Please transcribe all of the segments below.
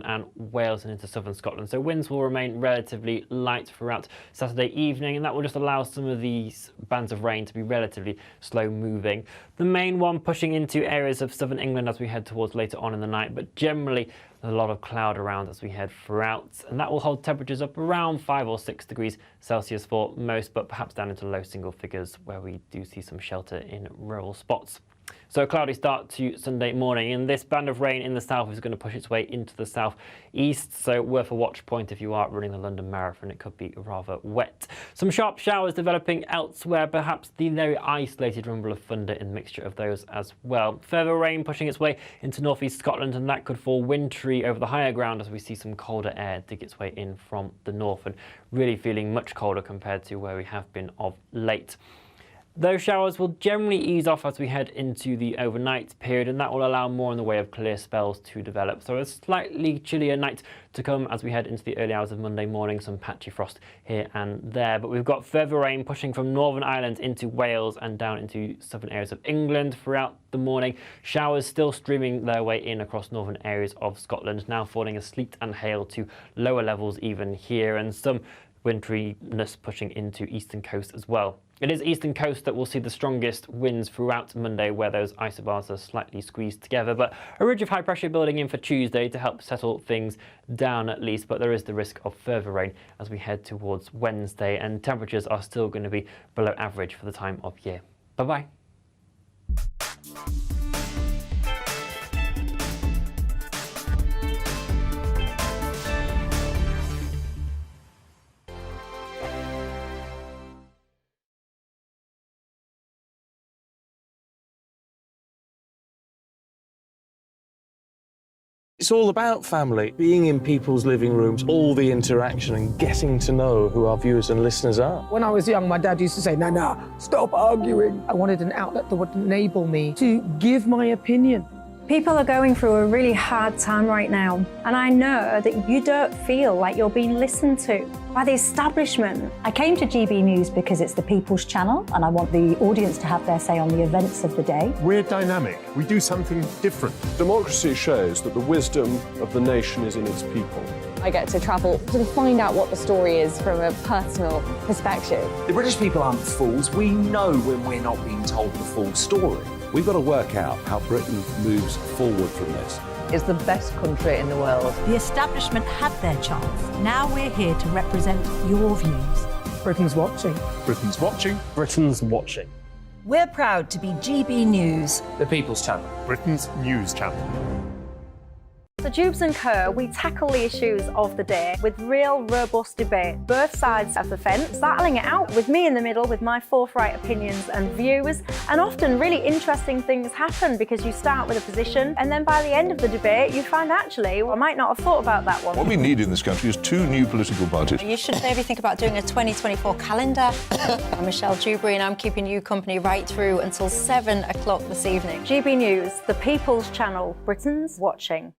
and Wales and into southern Scotland. So winds will remain relatively light throughout Saturday evening, and that will just allow some of these bands of rain to be relatively slow moving. The main one pushing into areas of southern England as we head towards later on in the night, but generally a lot of cloud around as we head throughout, and that will hold temperatures up around 5 or 6 degrees Celsius for most, but perhaps down into low single figures where we do see some shelter in rural spots. So a cloudy start to Sunday morning, and this band of rain in the south is going to push its way into the southeast, so worth a watch point if you are running the London Marathon. It could be rather wet. Some sharp showers developing elsewhere, perhaps the very isolated rumble of thunder in the mixture of those as well. Further rain pushing its way into northeast Scotland, and that could fall wintry over the higher ground as we see some colder air dig its way in from the north, and really feeling much colder compared to where we have been of late. Those showers will generally ease off as we head into the overnight period, and that will allow more in the way of clear spells to develop. So a slightly chillier night to come as we head into the early hours of Monday morning, some patchy frost here and there. But we've got further rain pushing from Northern Ireland into Wales and down into southern areas of England throughout the morning. Showers still streaming their way in across northern areas of Scotland, now falling as sleet and hail to lower levels even here, and some winteriness pushing into eastern coast as well. It is eastern coast that will see the strongest winds throughout Monday, where those isobars are slightly squeezed together, but a ridge of high pressure building in for Tuesday to help settle things down at least. But there is the risk of further rain as we head towards Wednesday, and temperatures are still going to be below average for the time of year. Bye-bye. It's all about family, being in people's living rooms, all the interaction and getting to know who our viewers and listeners are. When I was young, my dad used to say, "Nana, stop arguing." I wanted an outlet that would enable me to give my opinion. People are going through a really hard time right now, and I know that you don't feel like you're being listened to by the establishment. I came to GB News because it's the People's Channel, and I want the audience to have their say on the events of the day. We're dynamic. We do something different. Democracy shows that the wisdom of the nation is in its people. I get to travel to find out what the story is from a personal perspective. The British people aren't fools. We know when we're not being told the full story. We've got to work out how Britain moves forward from this. It's the best country in the world. The establishment had their chance. Now we're here to represent your views. Britain's watching. Britain's watching. Britain's watching. We're proud to be GB News. The People's Channel. Britain's news channel. So Jubes and Co, we tackle the issues of the day with real robust debate, both sides of the fence, battling it out with me in the middle with my forthright opinions and views. And often really interesting things happen because you start with a position and then by the end of the debate you find actually, well, I might not have thought about that one. What we need in this country is 2 new political parties. You should maybe think about doing a 2024 calendar. I'm Michelle Dewberry and I'm keeping you company right through until 7 o'clock this evening. GB News, the People's Channel, Britain's watching.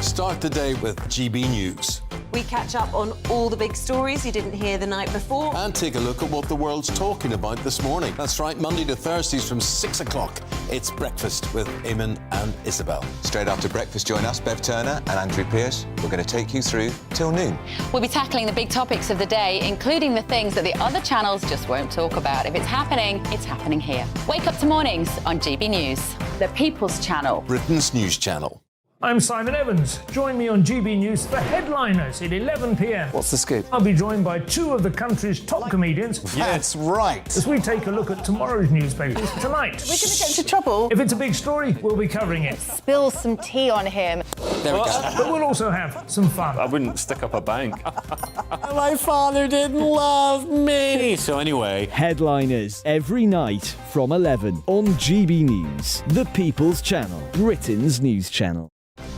Start the day with GB News. We catch up on all the big stories you didn't hear the night before. And take a look at what the world's talking about this morning. That's right, Monday to Thursdays from 6 o'clock. It's Breakfast with Eamon and Isabel. Straight after breakfast, join us, Bev Turner and Andrew Pearce. We're going to take you through till noon. We'll be tackling the big topics of the day, including the things that the other channels just won't talk about. If it's happening here. Wake up to mornings on GB News, the People's Channel. Britain's news channel. I'm Simon Evans. Join me on GB News for Headliners at 11 p.m. What's the scoop? I'll be joined by 2 of the country's top comedians. That's right. As we take a look at tomorrow's newspapers tonight. We're going to get into trouble. If it's a big story, we'll be covering it. Spill some tea on him. There we go. But we'll also have some fun. I wouldn't stick up a bank. My father didn't love me. So anyway. Headliners every night from 11 on GB News, the People's Channel, Britain's news channel.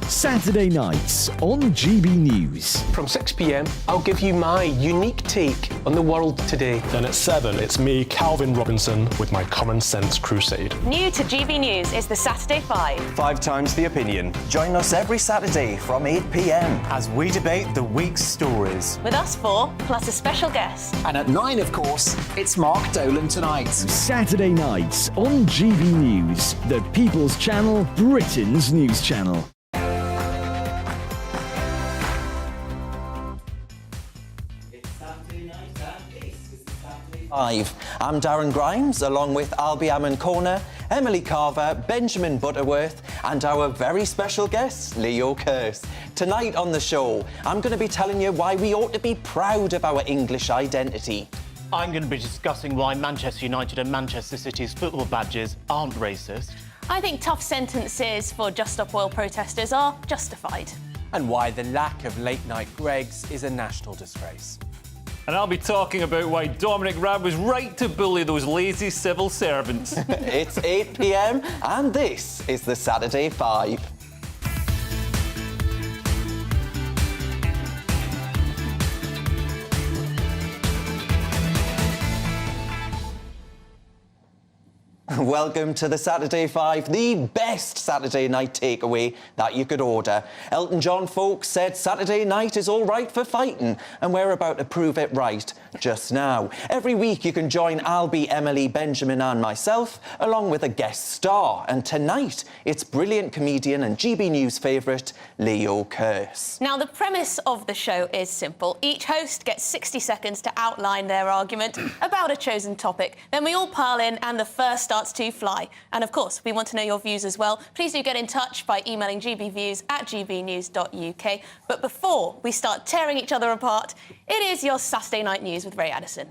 Saturday nights on GB News. From 6 p.m, I'll give you my unique take on the world today. Then at 7, it's me, Calvin Robinson, with my Common Sense Crusade. New to GB News is the Saturday 5. 5 times the opinion. Join us every Saturday from 8 p.m. as we debate the week's stories. With us 4, plus a special guest. And at 9, of course, it's Mark Dolan Tonight. Saturday nights on GB News, the People's Channel, Britain's news channel. 5. I'm Darren Grimes, along with Albie Ammon Corner, Emily Carver, Benjamin Butterworth, and our very special guest, Leo Kearse. Tonight on the show, I'm going to be telling you why we ought to be proud of our English identity. I'm going to be discussing why Manchester United and Manchester City's football badges aren't racist. I think tough sentences for Just Stop Oil protesters are justified. And why the lack of late-night Gregs is a national disgrace. And I'll be talking about why Dominic Raab was right to bully those lazy civil servants. It's 8 p.m. and this is the Saturday 5. Welcome to the Saturday 5, the best Saturday night takeaway that you could order. Elton John folks said Saturday night is all right for fighting, and we're about to prove it right just now. Every week you can join Albie, Emily, Benjamin and myself, along with a guest star. And tonight, it's brilliant comedian and GB News favourite, Leo Kearse. Now, the premise of the show is simple. Each host gets 60 seconds to outline their argument about a chosen topic. Then we all pile in and the first starts to fly. And of course, we want to know your views as well. Please do get in touch by emailing gbviews@gbnews.uk. But before we start tearing each other apart, it is your Saturday Night News with Ray Addison.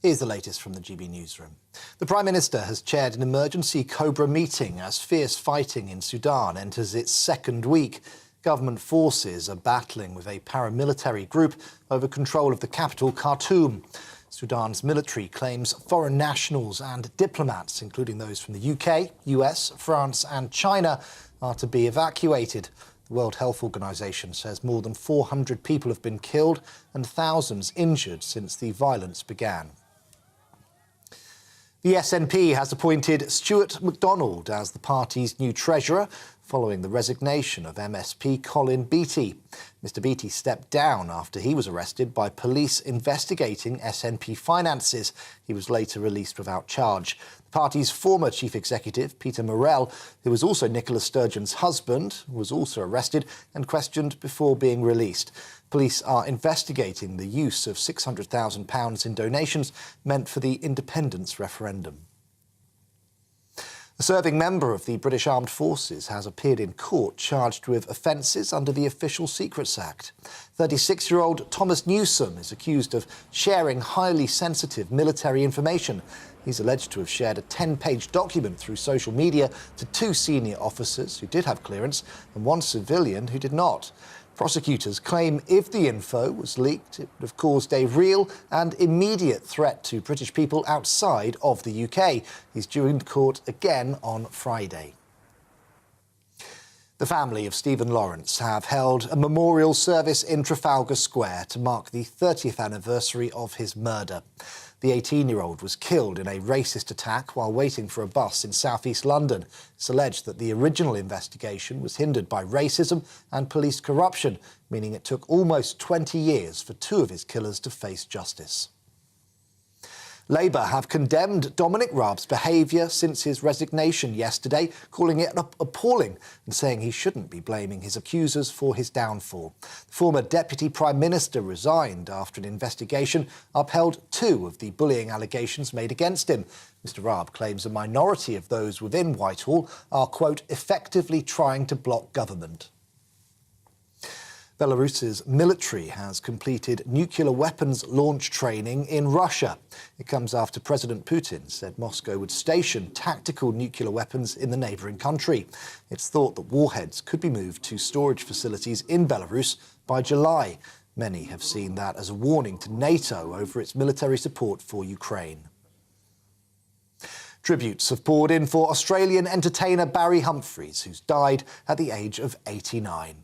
Here's the latest from the GB Newsroom. The Prime Minister has chaired an emergency Cobra meeting as fierce fighting in Sudan enters its second week. Government forces are battling with a paramilitary group over control of the capital, Khartoum. Sudan's military claims foreign nationals and diplomats, including those from the UK, US, France and China, are to be evacuated. The World Health Organization says more than 400 people have been killed and thousands injured since the violence began. The SNP has appointed Stuart MacDonald as the party's new treasurer, following the resignation of MSP Colin Beattie. Mr Beattie stepped down after he was arrested by police investigating SNP finances. He was later released without charge. The party's former chief executive, Peter Murrell, who was also Nicola Sturgeon's husband, was also arrested and questioned before being released. Police are investigating the use of £600,000 in donations meant for the independence referendum. A serving member of the British Armed Forces has appeared in court charged with offences under the Official Secrets Act. 36-year-old Thomas Newsome is accused of sharing highly sensitive military information. He's alleged to have shared a 10-page document through social media to 2 senior officers who did have clearance and 1 civilian who did not. Prosecutors claim if the info was leaked, it would have caused a real and immediate threat to British people outside of the UK. He's due in court again on Friday. The family of Stephen Lawrence have held a memorial service in Trafalgar Square to mark the 30th anniversary of his murder. The 18-year-old was killed in a racist attack while waiting for a bus in south-east London. It's alleged that the original investigation was hindered by racism and police corruption, meaning it took almost 20 years for 2 of his killers to face justice. Labour have condemned Dominic Raab's behaviour since his resignation yesterday, calling it appalling and saying he shouldn't be blaming his accusers for his downfall. The former Deputy Prime Minister resigned after an investigation upheld 2 of the bullying allegations made against him. Mr Raab claims a minority of those within Whitehall are, quote, effectively trying to block government. Belarus's military has completed nuclear weapons launch training in Russia. It comes after President Putin said Moscow would station tactical nuclear weapons in the neighbouring country. It's thought that warheads could be moved to storage facilities in Belarus by July. Many have seen that as a warning to NATO over its military support for Ukraine. Tributes have poured in for Australian entertainer Barry Humphries, who's died at the age of 89.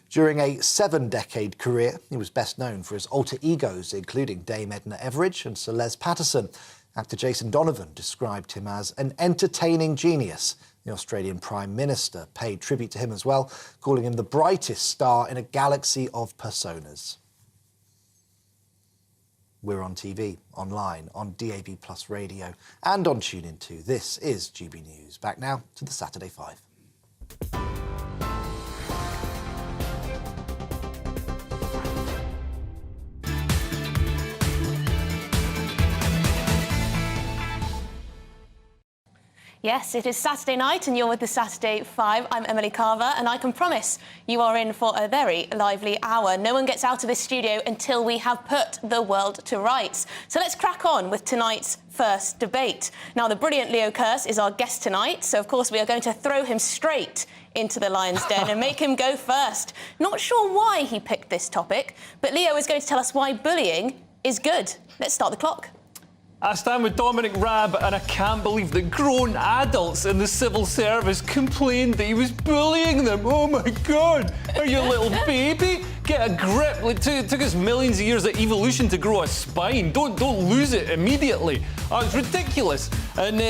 During a 7-decade career, he was best known for his alter egos, including Dame Edna Everage and Sir Les Patterson. Actor Jason Donovan described him as an entertaining genius. The Australian Prime Minister paid tribute to him as well, calling him the brightest star in a galaxy of personas. We're on TV, online, on DAB Plus Radio and on TuneIn 2. This is GB News. Back now to the Saturday 5. Yes, it is Saturday night and you're with the Saturday 5. I'm Emily Carver and I can promise you are in for a very lively hour. No one gets out of this studio until we have put the world to rights. So let's crack on with tonight's first debate. Now, the brilliant Leo Kearse is our guest tonight, so of course we are going to throw him straight into the lion's den and make him go first. Not sure why he picked this topic, but Leo is going to tell us why bullying is good. Let's start the clock. I stand with Dominic Raab, and I can't believe that grown adults in the civil service complained that he was bullying them. Oh my God, are you a little baby? Get a grip. It took us millions of years of evolution to grow a spine. Don't lose it immediately. Oh, it's ridiculous. And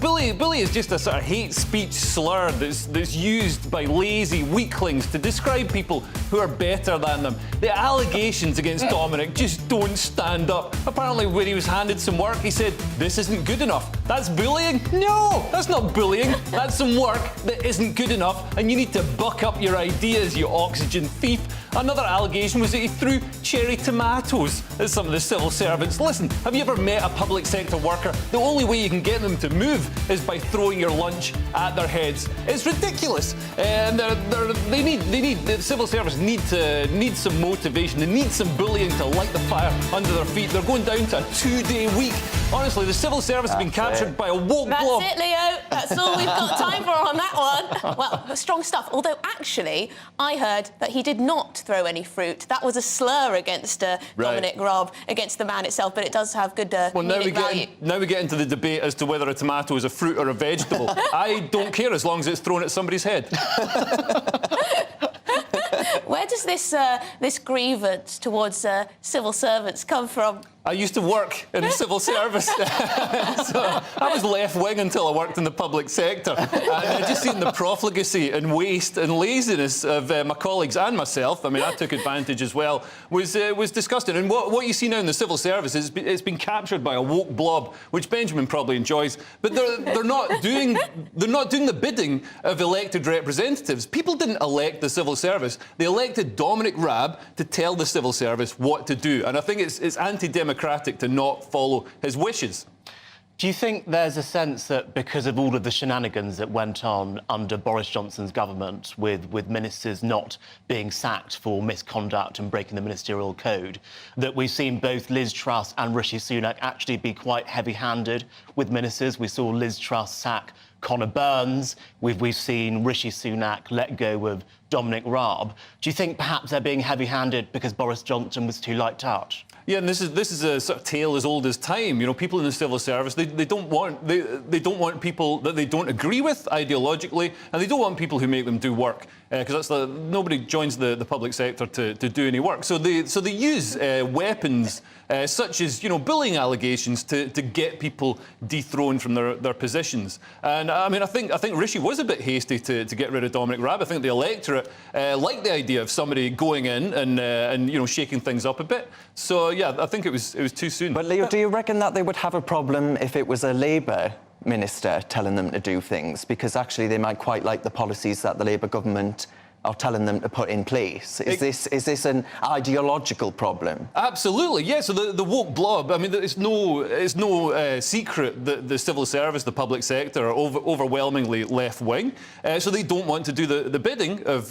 bully is just a sort of hate speech slur that's used by lazy weaklings to describe people who are better than them. The allegations against Dominic just don't stand up. Apparently, when he was handed some work, he said, "This isn't good enough." That's bullying? No, that's not bullying. That's some work that isn't good enough, and you need to buck up your ideas, you oxygen thief. Another allegation was that he threw cherry tomatoes at some of the civil servants. Listen, have you ever met a public sector worker? The only way you can get them to move is by throwing your lunch at their heads. It's ridiculous. And the civil service need some motivation. They need some bullying to light the fire under their feet. They're going down to a 2-day week. Honestly, the civil service has been captured by a woke blob. That's it, Leo. That's all we've got time for on that one. Well, strong stuff. Although, actually, I heard that he did not throw any fruit. That was a slur against Dominic Raab, against the man itself, but it does have good comedic value. Now we get into the debate as to whether a tomato is a fruit or a vegetable. I don't care as long as it's thrown at somebody's head. Where does this grievance towards civil servants come from? I used to work in the civil service. So I was left-wing until I worked in the public sector. And I just seen the profligacy and waste and laziness of my colleagues and myself. I mean, I took advantage as well. Was disgusting. And what you see now in the civil service is it's been captured by a woke blob, which Benjamin probably enjoys. But they're not doing the bidding of elected representatives. People didn't elect the civil service. They elected Dominic Raab to tell the civil service what to do. And I think it's anti-democratic to not follow his wishes. Do you think there's a sense that because of all of the shenanigans that went on under Boris Johnson's government with ministers not being sacked for misconduct and breaking the ministerial code, that we've seen both Liz Truss and Rishi Sunak actually be quite heavy-handed with ministers? We saw Liz Truss sack Connor Burns. We've seen Rishi Sunak let go of Dominic Raab. Do you think perhaps they're being heavy-handed because Boris Johnson was too light touch? Yeah, and this is a sort of tale as old as time. You know, people in the civil service, they don't want people that they don't agree with ideologically, and they don't want people who make them do work, because nobody joins the public sector to do any work. So they use weapons such as, you know, bullying allegations to get people dethroned from their positions. And I mean, I think Rishi was a bit hasty to get rid of Dominic Raab. I think the electorate liked the idea of somebody going in and you know, shaking things up a bit. So yeah, I think it was too soon. But Leo, do you reckon that they would have a problem if it was a Labour minister telling them to do things? Because actually they might quite like the policies that the Labour government are telling them to put in place. Is this an ideological problem? Absolutely, yeah. So the woke blob, I mean, it's no secret that the civil service, the public sector, are overwhelmingly left-wing. So they don't want to do the bidding of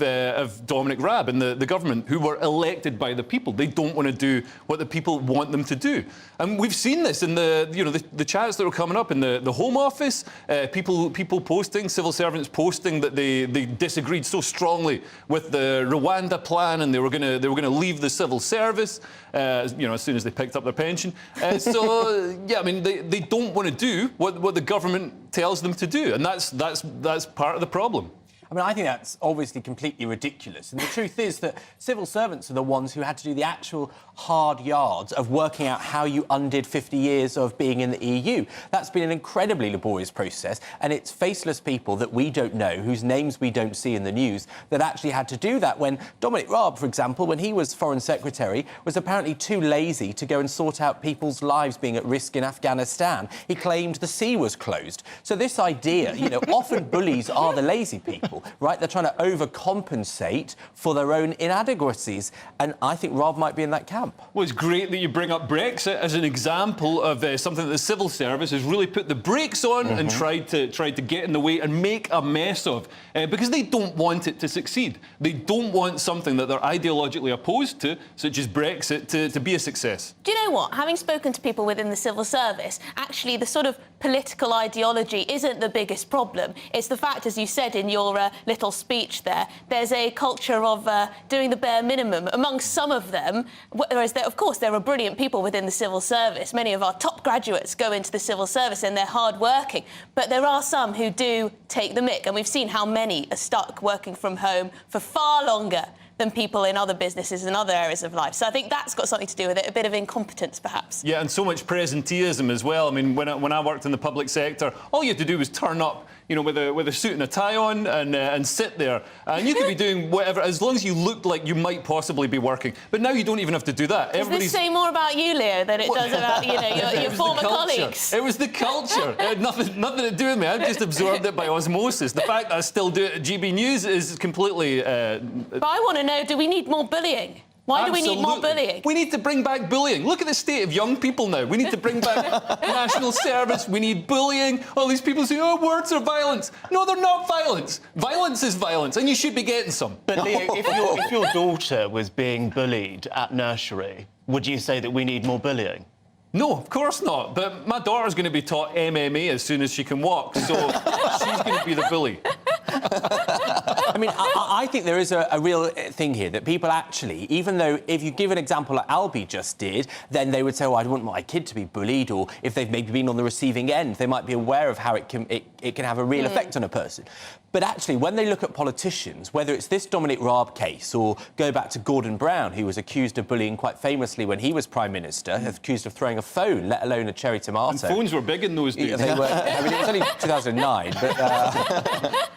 Dominic Raab and the government, who were elected by the people. They don't want to do what the people want them to do. And we've seen this in the chats that are coming up in the Home Office. People posting, civil servants posting that they disagreed so strongly with the Rwanda plan, and they were going to leave the civil service, you know, as soon as they picked up their pension. So yeah, I mean, they don't want to do what the government tells them to do, and that's part of the problem. I mean, I think that's obviously completely ridiculous. And the truth is that civil servants are the ones who had to do the actual hard yards of working out how you undid 50 years of being in the EU. That's been an incredibly laborious process, and it's faceless people that we don't know, whose names we don't see in the news, that actually had to do that. When Dominic Raab, for example, when he was Foreign Secretary, was apparently too lazy to go and sort out people's lives being at risk in Afghanistan. He claimed the sea was closed. So this idea, you know, often bullies are the lazy people. right? They're trying to overcompensate for their own inadequacies. And I think Rob might be in that camp. Well, it's great that you bring up Brexit as an example of something that the civil service has really put the brakes on and tried to get in the way and make a mess of, because they don't want it to succeed. They don't want something that they're ideologically opposed to, such as Brexit, to be a success. Do you know what? Having spoken to people within the civil service, actually the sort of political ideology isn't the biggest problem. It's the fact, as you said in your little speech there, there's a culture of doing the bare minimum amongst some of them, whereas of course there are brilliant people within the civil service. Many of our top graduates go into the civil service and they're hard-working, but there are some who do take the mick, and we've seen how many are stuck working from home for far longer than people in other businesses and other areas of life. So I think that's got something to do with it, a bit of incompetence, perhaps. Yeah, and so much presenteeism as well. I mean, when I worked in the public sector, all you had to do was turn up, you know, with a suit and a tie on and sit there. And you could be doing whatever, as long as you looked like you might possibly be working. But now you don't even have to do that. Does this say more about you, Leo, than it does about, you know, your former colleagues? It was the culture. It had nothing to do with me. I've just absorbed it by osmosis. The fact that I still do it at GB News is completely... But I want to know, do we need more bullying? Why do we need more bullying? We need to bring back bullying. Look at the state of young people now. We need to bring back national service. We need bullying. All these people say, oh, words are violence. No, they're not violence. Violence is violence, and you should be getting some. But Leo, if your daughter was being bullied at nursery, would you say that we need more bullying? No, of course not. But my daughter's going to be taught MMA as soon as she can walk, so she's going to be the bully. I mean, I think there is a real thing here that people actually, even though if you give an example like Albie just did, then they would say, oh, I don't want my kid to be bullied, or if they've maybe been on the receiving end, they might be aware of how it can have a real effect on a person. But actually, when they look at politicians, whether it's this Dominic Raab case or go back to Gordon Brown, who was accused of bullying quite famously when he was Prime Minister, accused of throwing a phone, let alone a cherry tomato. And phones were big in those days. Yeah, they were, I mean, it was only 2009, but...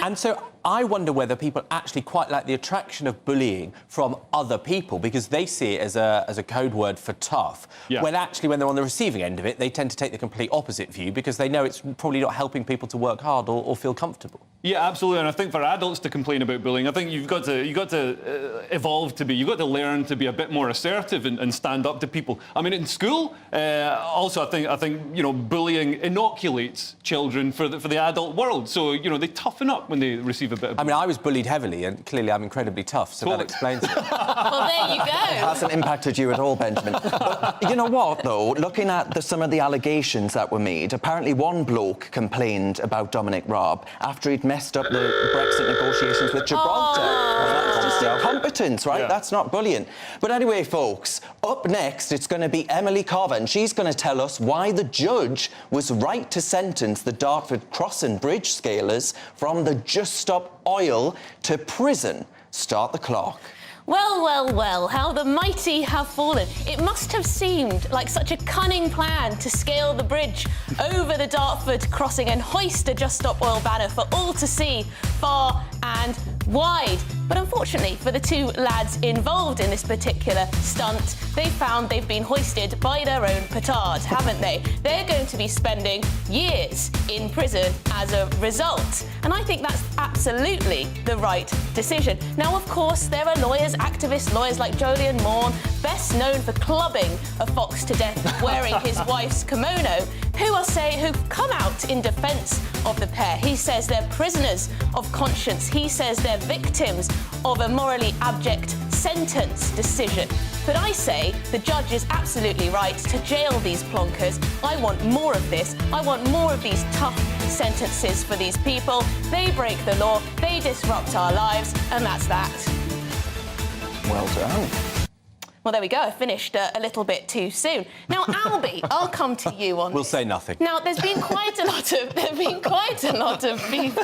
And so I wonder whether people actually quite like the attraction of bullying from other people, because they see it as a code word for tough, when actually, when they're on the receiving end of it, they tend to take the complete opposite view because they know it's probably not helping people to work hard or feel comfortable. Yeah, absolutely. And I think for adults to complain about bullying, I think you've got to evolve to be, you've got to learn to be a bit more assertive and stand up to people. I mean, in school, also, I think you know, bullying inoculates children for the adult world. So, you know, they toughen up when they receive a bit of... I mean, I was bullied heavily, and clearly I'm incredibly tough, so that explains it. Well, there you go. It hasn't impacted you at all, Benjamin. But you know what, though? Looking at some of the allegations that were made, apparently one bloke complained about Dominic Raab after he'd messed up the Brexit negotiations with Gibraltar. That's just incompetence, right? Yeah. That's not bullying. But anyway, folks, up next, it's going to be Emily Carver, and she's going to tell us why the judge was right to sentence the Dartford Crossing Bridge scalers from the Just Stop Oil to prison. Start the clock. Well, well, well, how the mighty have fallen. It must have seemed like such a cunning plan to scale the bridge over the Dartford crossing and hoist a Just Stop Oil banner for all to see, far and wide. But unfortunately for the two lads involved in this particular stunt, they found they've been hoisted by their own petard, haven't they? They're going to be spending years in prison as a result. And I think that's absolutely the right decision. Now, of course, there are lawyers, activist lawyers like Julian Moore, best known for clubbing a fox to death wearing his wife's kimono, who've come out in defence of the pair. He says they're prisoners of conscience. He says they're victims of a morally abject sentence decision. But I say the judge is absolutely right to jail these plonkers. I want more of this. I want more of these tough sentences for these people. They break the law, they disrupt our lives, and that's that. Well done. Well, there we go. I finished a little bit too soon. Now, Albie, I'll come to you on We'll this. say nothing. Now, there's been quite a lot of people.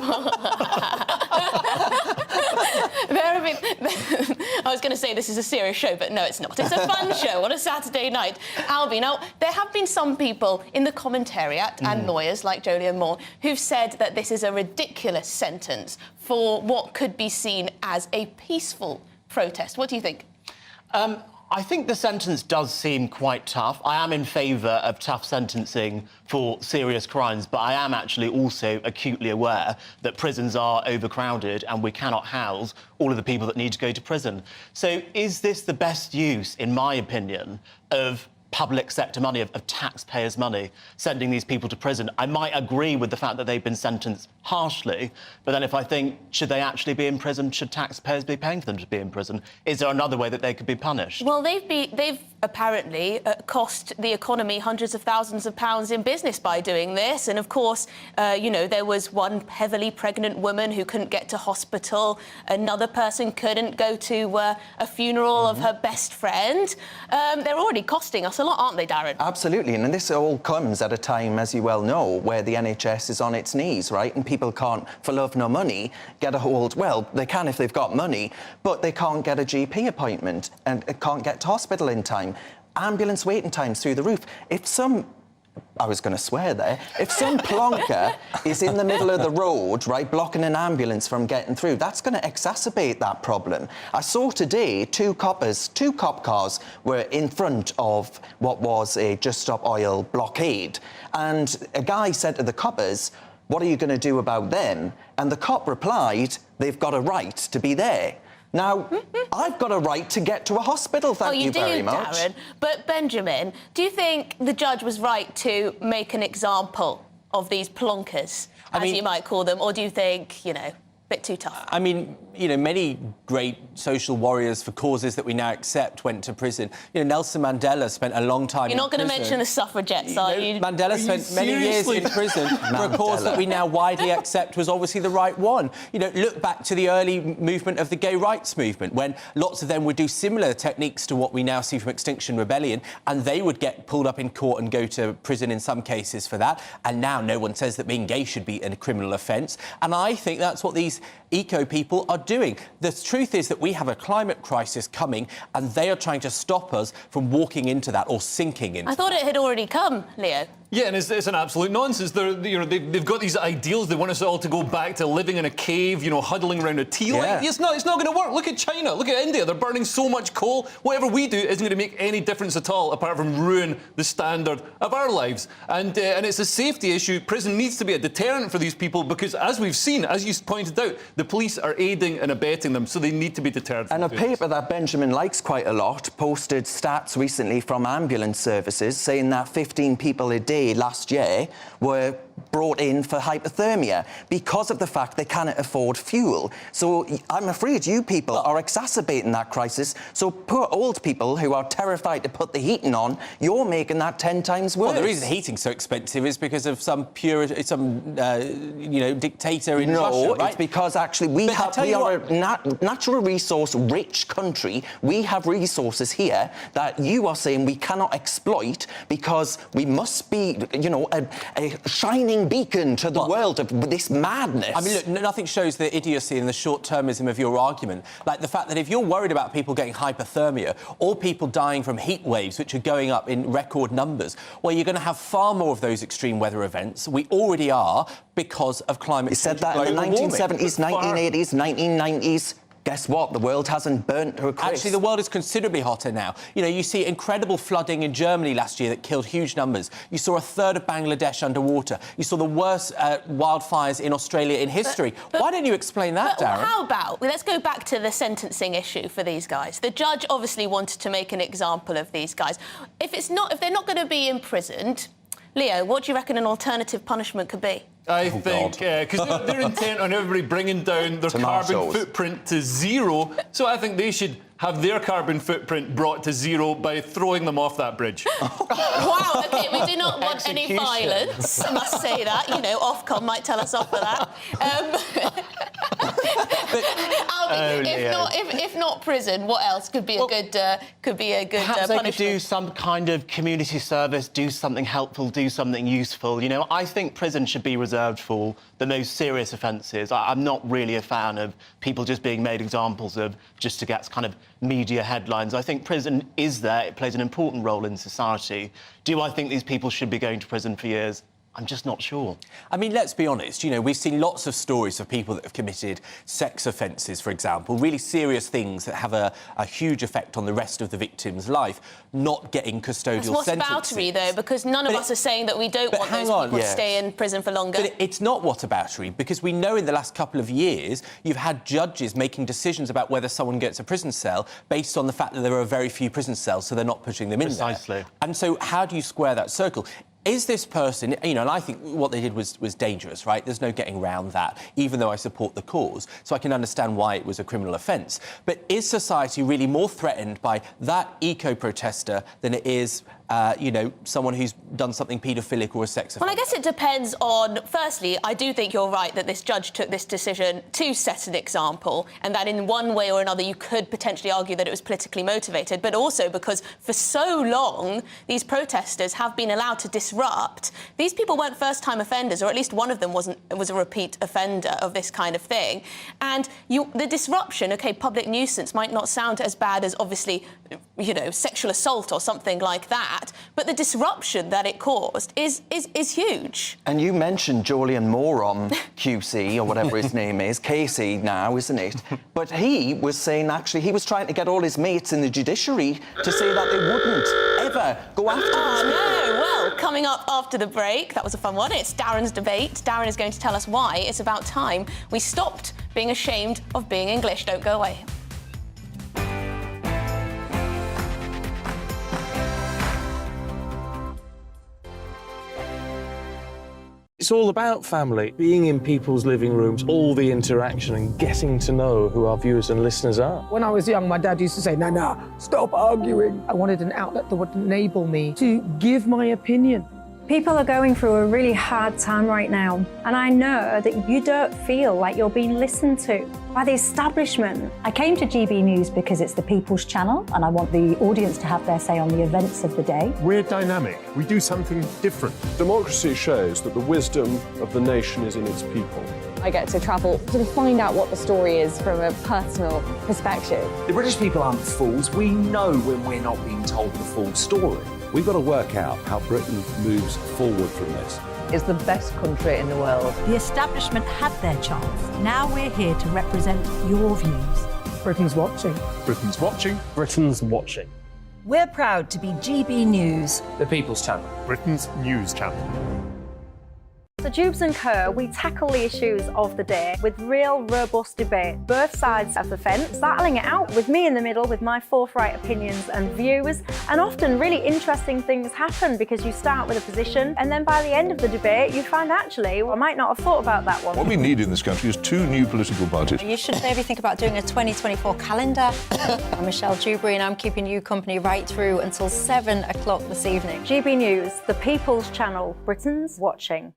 I was going to say this is a serious show, but no, it's not. It's a fun show on a Saturday night. Albie, now, there have been some people in the commentariat and lawyers like Julian Moore who've said that this is a ridiculous sentence for what could be seen as a peaceful protest. What do you think? I think the sentence does seem quite tough. I am in favour of tough sentencing for serious crimes, but I am actually also acutely aware that prisons are overcrowded and we cannot house all of the people that need to go to prison. So is this the best use, in my opinion, of public sector money, of taxpayers' money, sending these people to prison? I might agree with the fact that they've been sentenced harshly, but then if I think, should they actually be in prison? Should taxpayers be paying for them to be in prison? Is there another way that they could be punished? Well, they've apparently cost the economy hundreds of thousands of pounds in business by doing this. And of course, you know, there was one heavily pregnant woman who couldn't get to hospital. Another person couldn't go to a funeral of her best friend. They're already costing us a lot, aren't they, Darren? Absolutely, and this all comes at a time, as you well know, where the NHS is on its knees, right? And people can't, for love nor money, get a hold... Well, they can if they've got money, but they can't get a GP appointment and can't get to hospital in time. Ambulance waiting times through the roof. If some... I was going to swear there. If some plonker is in the middle of the road, right, blocking an ambulance from getting through, that's going to exacerbate that problem. I saw today two cop cars were in front of what was a Just Stop Oil blockade. And a guy said to the coppers, "What are you going to do about them?" And the cop replied, "They've got a right to be there." Now, I've got a right to get to a hospital, thank you very much. Darren. But, Benjamin, do you think the judge was right to make an example of these plonkers, as you might call them, or do you think, you know, a bit too tough? I mean, you know, many great social warriors for causes that we now accept went to prison. You know, Nelson Mandela spent a long time in prison. You're not going to mention the suffragettes, are you? Mandela spent many years in prison for a cause that we now widely accept was obviously the right one. You know, look back to the early movement of the gay rights movement, when lots of them would do similar techniques to what we now see from Extinction Rebellion, and they would get pulled up in court and go to prison in some cases for that. And now no one says that being gay should be a criminal offence. And I think that's what these eco people are doing. The truth is that we have a climate crisis coming, and they are trying to stop us from walking into that or sinking into I thought it had already come, Leo. Yeah, and it's an absolute nonsense. They've got these ideals. They want us all to go back to living in a cave, you know, huddling around a tea light. It's not going to work. Look at China. Look at India. They're burning so much coal. Whatever we do isn't going to make any difference at all, apart from ruin the standard of our lives. And it's a safety issue. Prison needs to be a deterrent for these people because, as we've seen, as you pointed out, the police are aiding and abetting them, so they need to be deterred. And a paper that Benjamin likes quite a lot posted stats recently from ambulance services saying that 15 people a day last year were brought in for hypothermia because of the fact they cannot afford fuel. So I'm afraid you people are exacerbating that crisis. So poor old people who are terrified to put the heating on, you're making that 10 times worse. Well, the reason heating's so expensive is because of some you know, dictator in Russia, right? No, it's because actually we are a natural resource-rich country. We have resources here that you are saying we cannot exploit because we must be, you know, a shining beacon to the world of this madness. I mean, look, nothing shows the idiocy and the short-termism of your argument. Like the fact that if you're worried about people getting hypothermia or people dying from heat waves, which are going up in record numbers, well, you're going to have far more of those extreme weather events. We already are because of climate change. You said that in the 1970s, 1980s, 1990s. Guess what? The world hasn't burnt to a crisp. Actually, the world is considerably hotter now. You know, you see incredible flooding in Germany last year that killed huge numbers. You saw a third of Bangladesh underwater. You saw the worst wildfires in Australia in history. Why don't you explain that, Darren? How about, let's go back to the sentencing issue for these guys. The judge obviously wanted to make an example of these guys. If they're not going to be imprisoned, Leo, what do you reckon an alternative punishment could be? I think, because they're intent on everybody bringing down their carbon footprint to zero, so I think they should have their carbon footprint brought to zero by throwing them off that bridge. Wow, OK, we do not want any violence, I must say that. You know, Ofcom might tell us off for that. If not prison, what else could be a good perhaps they could do some kind of community service, do something helpful, do something useful. You know, I think prison should be reserved for the most serious offences. I'm not really a fan of people just being made examples of just to get kind of media headlines. I think prison is there. It plays an important role in society. Do I think these people should be going to prison for years? I'm just not sure. I mean, let's be honest, you know, we've seen lots of stories of people that have committed sex offences, for example, really serious things that have a huge effect on the rest of the victim's life, not getting custodial sentences. Whataboutery, though, because none of us are saying that we don't want those people to stay in prison for longer. But it's not whataboutery, because we know in the last couple of years you've had judges making decisions about whether someone gets a prison cell based on the fact that there are very few prison cells, so they're not putting them in there. Precisely. And so how do you square that circle? Is this person, you know, and I think what they did was dangerous, right? There's no getting around that, even though I support the cause, so I can understand why it was a criminal offence. But is society really more threatened by that eco-protester than it is, you know, someone who's done something paedophilic or a sex offence? Well, I guess it depends on... Firstly, I do think you're right that this judge took this decision to set an example, and that in one way or another you could potentially argue that it was politically motivated, but also because for so long these protesters have been allowed to disrupt. These people weren't first-time offenders, or at least one of them was a repeat offender of this kind of thing. And the disruption, OK, public nuisance might not sound as bad as, obviously, you know, sexual assault or something like that, but the disruption that it caused is huge. And you mentioned Julian Moron, QC, or whatever his name is, Casey now, isn't it? But he was saying, actually, he was trying to get all his mates in the judiciary to say that they wouldn't ever go after these people. No, well, coming up after the break, that was a fun one, it's Darren's debate. Darren is going to tell us why it's about time we stopped being ashamed of being English. Don't go away. It's all about family, being in people's living rooms, all the interaction and getting to know who our viewers and listeners are. When I was young, my dad used to say, "Nana, stop arguing." I wanted an outlet that would enable me to give my opinion. People are going through a really hard time right now, and I know that you don't feel like you're being listened to by the establishment. I came to GB News because it's the People's Channel, and I want the audience to have their say on the events of the day. We're dynamic. We do something different. Democracy shows that the wisdom of the nation is in its people. I get to travel to find out what the story is from a personal perspective. The British people aren't fools. We know when we're not being told the full story. We've got to work out how Britain moves forward from this. It's the best country in the world. The establishment had their chance. Now we're here to represent your views. Britain's watching. Britain's watching. Britain's watching. We're proud to be GB News, The People's Channel. Britain's news channel. So Jubes and Co, we tackle the issues of the day with real robust debate, both sides of the fence, battling it out with me in the middle with my forthright opinions and views. And often really interesting things happen because you start with a position and then by the end of the debate you find actually, well, I might not have thought about that one. What we need in this country is two new political parties. You should maybe think about doing a 2024 calendar. I'm Michelle Dewberry and I'm keeping you company right through until 7 o'clock this evening. GB News, the People's Channel, Britain's watching.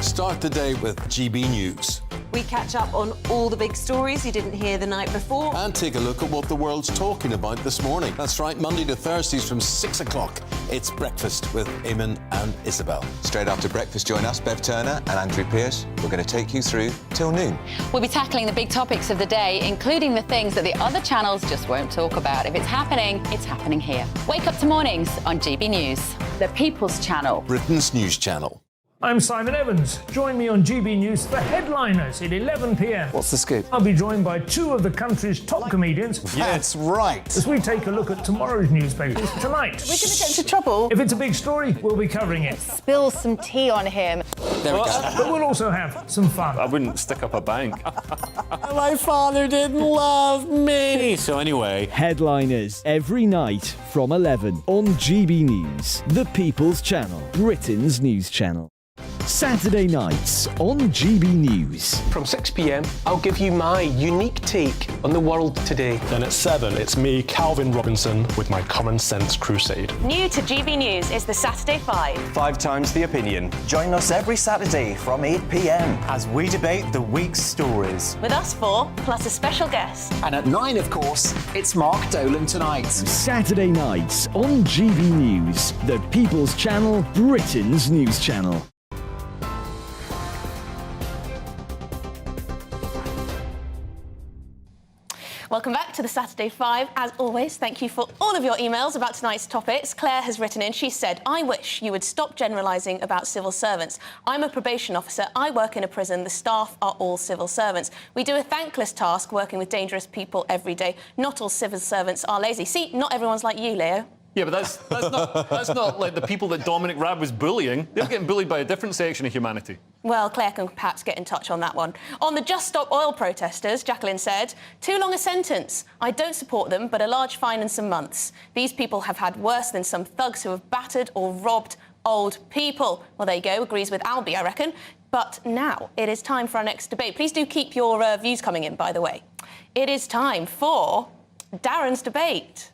Start the day with GB News. We catch up on all the big stories you didn't hear the night before. And take a look at what the world's talking about this morning. That's right, Monday to Thursdays from 6 o'clock. It's Breakfast with Eamon and Isabel. Straight after breakfast, join us, Bev Turner and Andrew Pearce. We're going to take you through till noon. We'll be tackling the big topics of the day, including the things that the other channels just won't talk about. If it's happening here. Wake up to mornings on GB News, the People's Channel. Britain's news channel. I'm Simon Evans. Join me on GB News for Headliners at 11 p.m. What's the scoop? I'll be joined by two of the country's top comedians. That's right. As we take a look at tomorrow's newspapers tonight. We're going to get into trouble. If it's a big story, we'll be covering it. Spill some tea on him. There we go. But we'll also have some fun. I wouldn't stick up a bank. My father didn't love me. So anyway. Headliners every night from 11 on GB News, the People's Channel, Britain's news channel. Saturday nights on GB News. From 6 p.m, I'll give you my unique take on the world today. Then at 7, it's me, Calvin Robinson, with my common sense crusade. New to GB News is the Saturday 5. 5 times the opinion. Join us every Saturday from 8 p.m. As we debate the week's stories. With us 4, plus a special guest. And at 9, of course, it's Mark Dolan Tonight. Saturday nights on GB News, the People's Channel, Britain's news channel. Welcome back to the Saturday 5. As always, thank you for all of your emails about tonight's topics. Claire has written in, she said, I wish you would stop generalising about civil servants. I'm a probation officer, I work in a prison, the staff are all civil servants. We do a thankless task working with dangerous people every day. Not all civil servants are lazy. See, not everyone's like you, Leo. Yeah, but that's not like the people that Dominic Raab was bullying. They're getting bullied by a different section of humanity. Well, Claire can perhaps get in touch on that one. On the Just Stop Oil protesters, Jacqueline said, too long a sentence. I don't support them, but a large fine and some months. These people have had worse than some thugs who have battered or robbed old people. Well, there you go, agrees with Albie, I reckon. But now it is time for our next debate. Please do keep your views coming in, by the way. It is time for Darren's debate.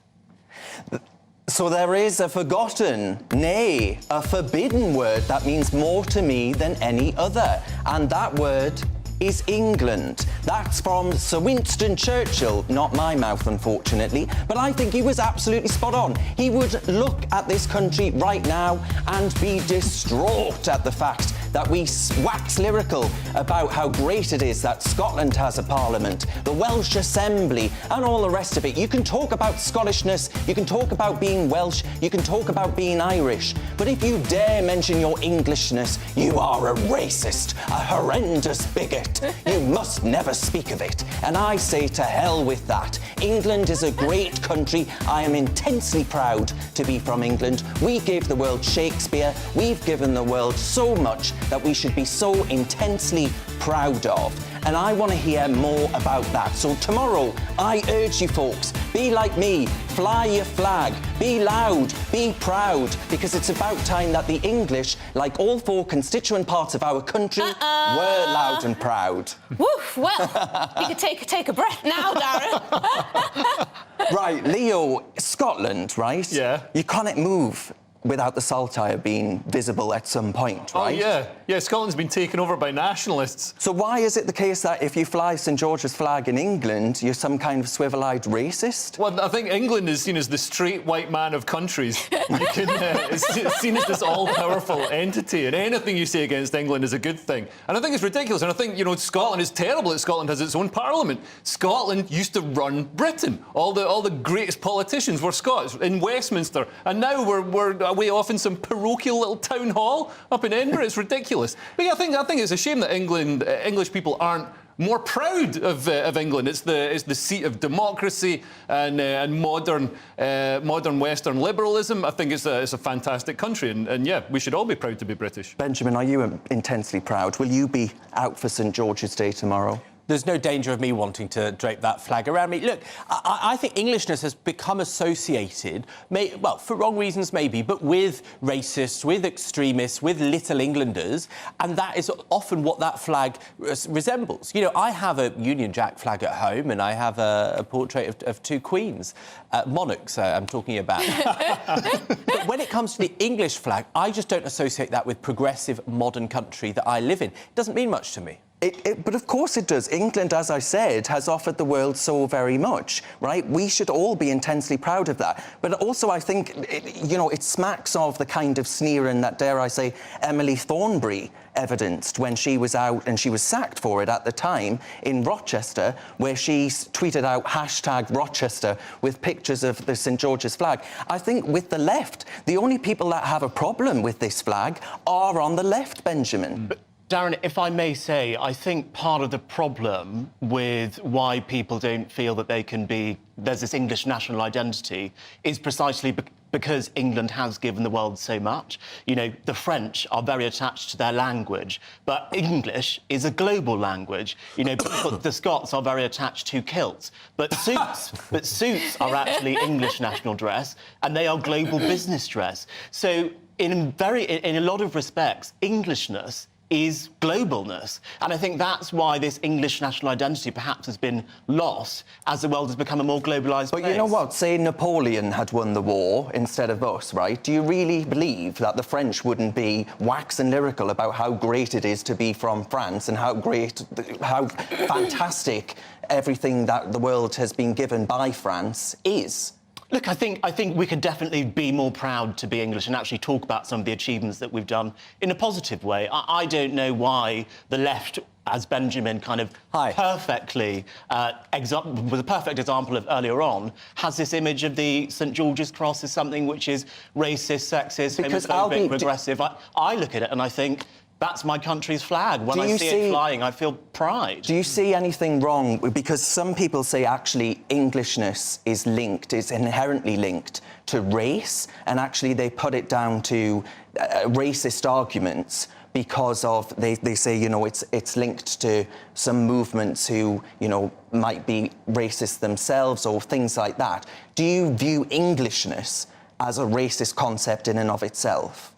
So there is a forgotten, nay, a forbidden word that means more to me than any other. And that word is England. That's from Sir Winston Churchill, not my mouth, unfortunately, but I think he was absolutely spot on. He would look at this country right now and be distraught at the fact that we wax lyrical about how great it is that Scotland has a parliament, the Welsh Assembly, and all the rest of it. You can talk about Scottishness, you can talk about being Welsh, you can talk about being Irish, but if you dare mention your Englishness, you are a racist, a horrendous bigot. You must never speak of it. And I say to hell with that. England is a great country. I am intensely proud to be from England. We gave the world Shakespeare. We've given the world so much that we should be so intensely proud of. And I want to hear more about that. So tomorrow, I urge you folks, be like me, fly your flag, be loud, be proud, because it's about time that the English, like all four constituent parts of our country, were loud and proud. Woof, well, you could take a breath now, Darren. Right, Leo, Scotland, right? Yeah. You can't move without the saltire being visible at some point, right? Oh, yeah. Yeah, Scotland's been taken over by nationalists. So why is it the case that if you fly St George's flag in England, you're some kind of swivel-eyed racist? Well, I think England is seen as the straight white man of countries. It's seen as this all-powerful entity, and anything you say against England is a good thing. And I think it's ridiculous, and I think, you know, Scotland is terrible that Scotland has its own parliament. Scotland used to run Britain. All the greatest politicians were Scots in Westminster, and now we're way off in some parochial little town hall up in Edinburgh. It's ridiculous. But yeah, I think it's a shame that English people aren't more proud of England. It's the seat of democracy and modern Western liberalism. I think it's a fantastic country, and yeah, we should all be proud to be British. Benjamin, are you intensely proud? Will you be out for St George's Day tomorrow? There's no danger of me wanting to drape that flag around me. Look, I think Englishness has become associated, well, for wrong reasons maybe, but with racists, with extremists, with Little Englanders, and that is often what that flag resembles. You know, I have a Union Jack flag at home, and I have a portrait of two queens, monarchs I'm talking about. But when it comes to the English flag, I just don't associate that with progressive modern country that I live in. It doesn't mean much to me. But of course it does. England, as I said, has offered the world so very much, right? We should all be intensely proud of that. But also, I think, you know, it smacks of the kind of sneering that, dare I say, Emily Thornberry evidenced when she was out, and she was sacked for it at the time, in Rochester, where she tweeted out #Rochester with pictures of the St George's flag. I think with the left, the only people that have a problem with this flag are on the left, Benjamin. Darren, if I may say, I think part of the problem with why people don't feel that there's this English national identity is precisely because England has given the world so much. You know, the French are very attached to their language, but English is a global language. You know, the Scots are very attached to kilts, but suits are actually English national dress, and they are global business dress. So in a lot of respects, Englishness is globalness. And I think that's why this English national identity perhaps has been lost as the world has become a more globalised place. But you know what? Say Napoleon had won the war instead of us, right? Do you really believe that the French wouldn't be waxing lyrical about how great it is to be from France and how fantastic everything that the world has been given by France is? Look, I think we could definitely be more proud to be English and actually talk about some of the achievements that we've done in a positive way. I don't know why the left, as Benjamin kind of perfectly was a perfect example of earlier on, has this image of the St George's Cross as something which is racist, sexist, homophobic, regressive. I look at it and I think, that's my country's flag. When I see it flying, I feel pride. Do you see anything wrong? Because some people say actually Englishness is inherently linked to race, and actually they put it down to racist arguments because of, they say, you know, it's linked to some movements who, you know, might be racist themselves or things like that. Do you view Englishness as a racist concept in and of itself?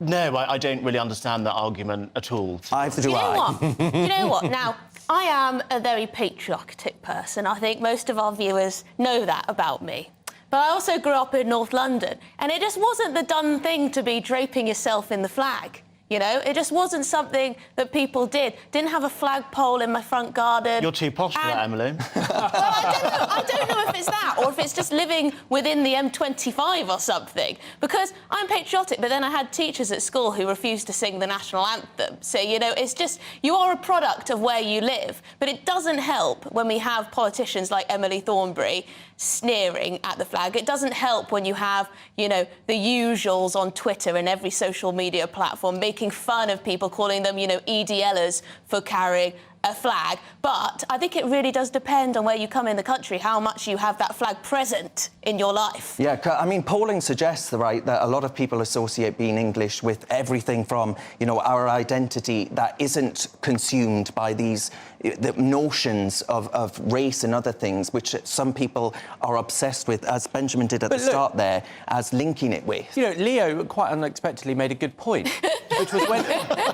No, I don't really understand that argument at all. You know what? Now, I am a very patriotic person. I think most of our viewers know that about me. But I also grew up in North London, and it just wasn't the done thing to be draping yourself in the flag. You know, it just wasn't something that people did. Didn't have a flagpole in my front garden. You're too posh for that, Emily. Well, I don't know if it's that or if it's just living within the M25 or something. Because I'm patriotic, but then I had teachers at school who refused to sing the national anthem. So, you know, it's just, you are a product of where you live. But it doesn't help when we have politicians like Emily Thornberry sneering at the flag. It doesn't help when you have, you know, the usuals on Twitter and every social media platform making fun of people, calling them, you know, EDLers for carrying a flag. But I think it really does depend on where you come in the country, how much you have that flag present in your life. Yeah, I mean, polling suggests, right, that a lot of people associate being English with everything from, you know, our identity that isn't consumed by these the notions of race and other things, which some people are obsessed with, as Benjamin did at the start there, as linking it with. You know, Leo quite unexpectedly made a good point, which was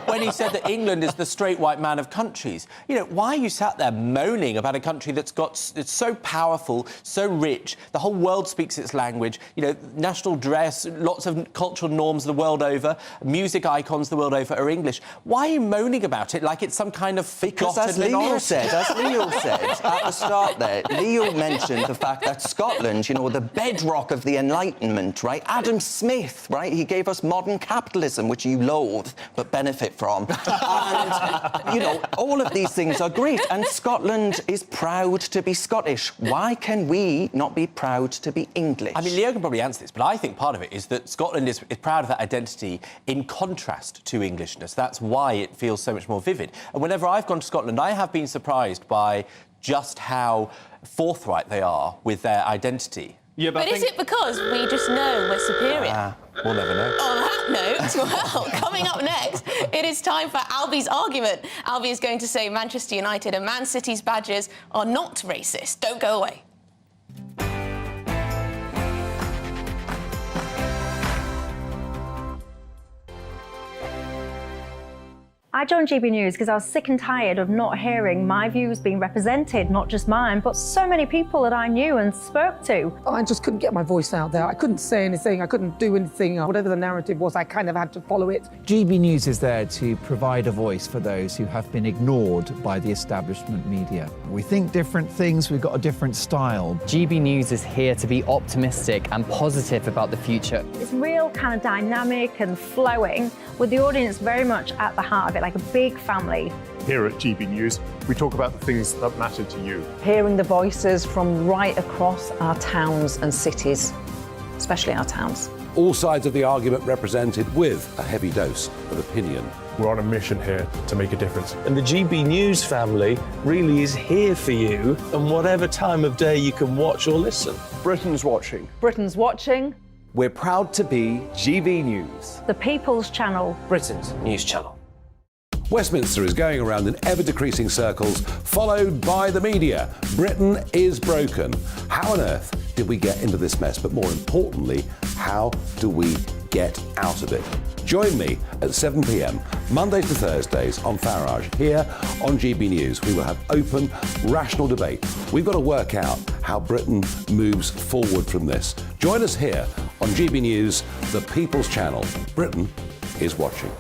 when he said that England is the straight white man of countries. You know, why are you sat there moaning about a country it's so powerful, so rich, the whole world speaks its language, you know, national dress, lots of cultural norms the world over, music icons the world over are English. Why are you moaning about it like it's some kind of forgotten as Leo said at the start there, Leo mentioned the fact that Scotland, you know, the bedrock of the Enlightenment, right? Adam Smith, right? He gave us modern capitalism, which you loathe but benefit from. And, you know, all of these things are great, and Scotland is proud to be Scottish. Why can we not be proud to be English? I mean, Leo can probably answer this, but I think part of it is that Scotland is proud of that identity in contrast to Englishness. That's why it feels so much more vivid. And whenever I've gone to Scotland, I have been surprised by just how forthright they are with their identity. Yeah, but is it because we just know we're superior? We'll never know. On that note, well, coming up next, it is time for Albie's argument. Albie is going to say Manchester United and Man City's badges are not racist. Don't go away. I joined GB News because I was sick and tired of not hearing my views being represented, not just mine, but so many people that I knew and spoke to. I just couldn't get my voice out there. I couldn't say anything. I couldn't do anything. Whatever the narrative was, I kind of had to follow it. GB News is there to provide a voice for those who have been ignored by the establishment media. We think different things, we've got a different style. GB News is here to be optimistic and positive about the future. It's real kind of dynamic and flowing, with the audience very much at the heart of it, like a big family. Here at GB News, we talk about the things that matter to you. Hearing the voices from right across our towns and cities, especially our towns. All sides of the argument represented with a heavy dose of opinion. We're on a mission here to make a difference. And the GB News family really is here for you, and whatever time of day you can watch or listen. Britain's watching. Britain's watching. We're proud to be GB News. The People's Channel. Britain's news channel. Westminster is going around in ever-decreasing circles, followed by the media. Britain is broken. How on earth did we get into this mess? But more importantly, how do we get out of it? Join me at 7 p.m, Mondays to Thursdays on Farage, here on GB News. We will have open, rational debate. We've got to work out how Britain moves forward from this. Join us here on GB News, the People's Channel. Britain is watching.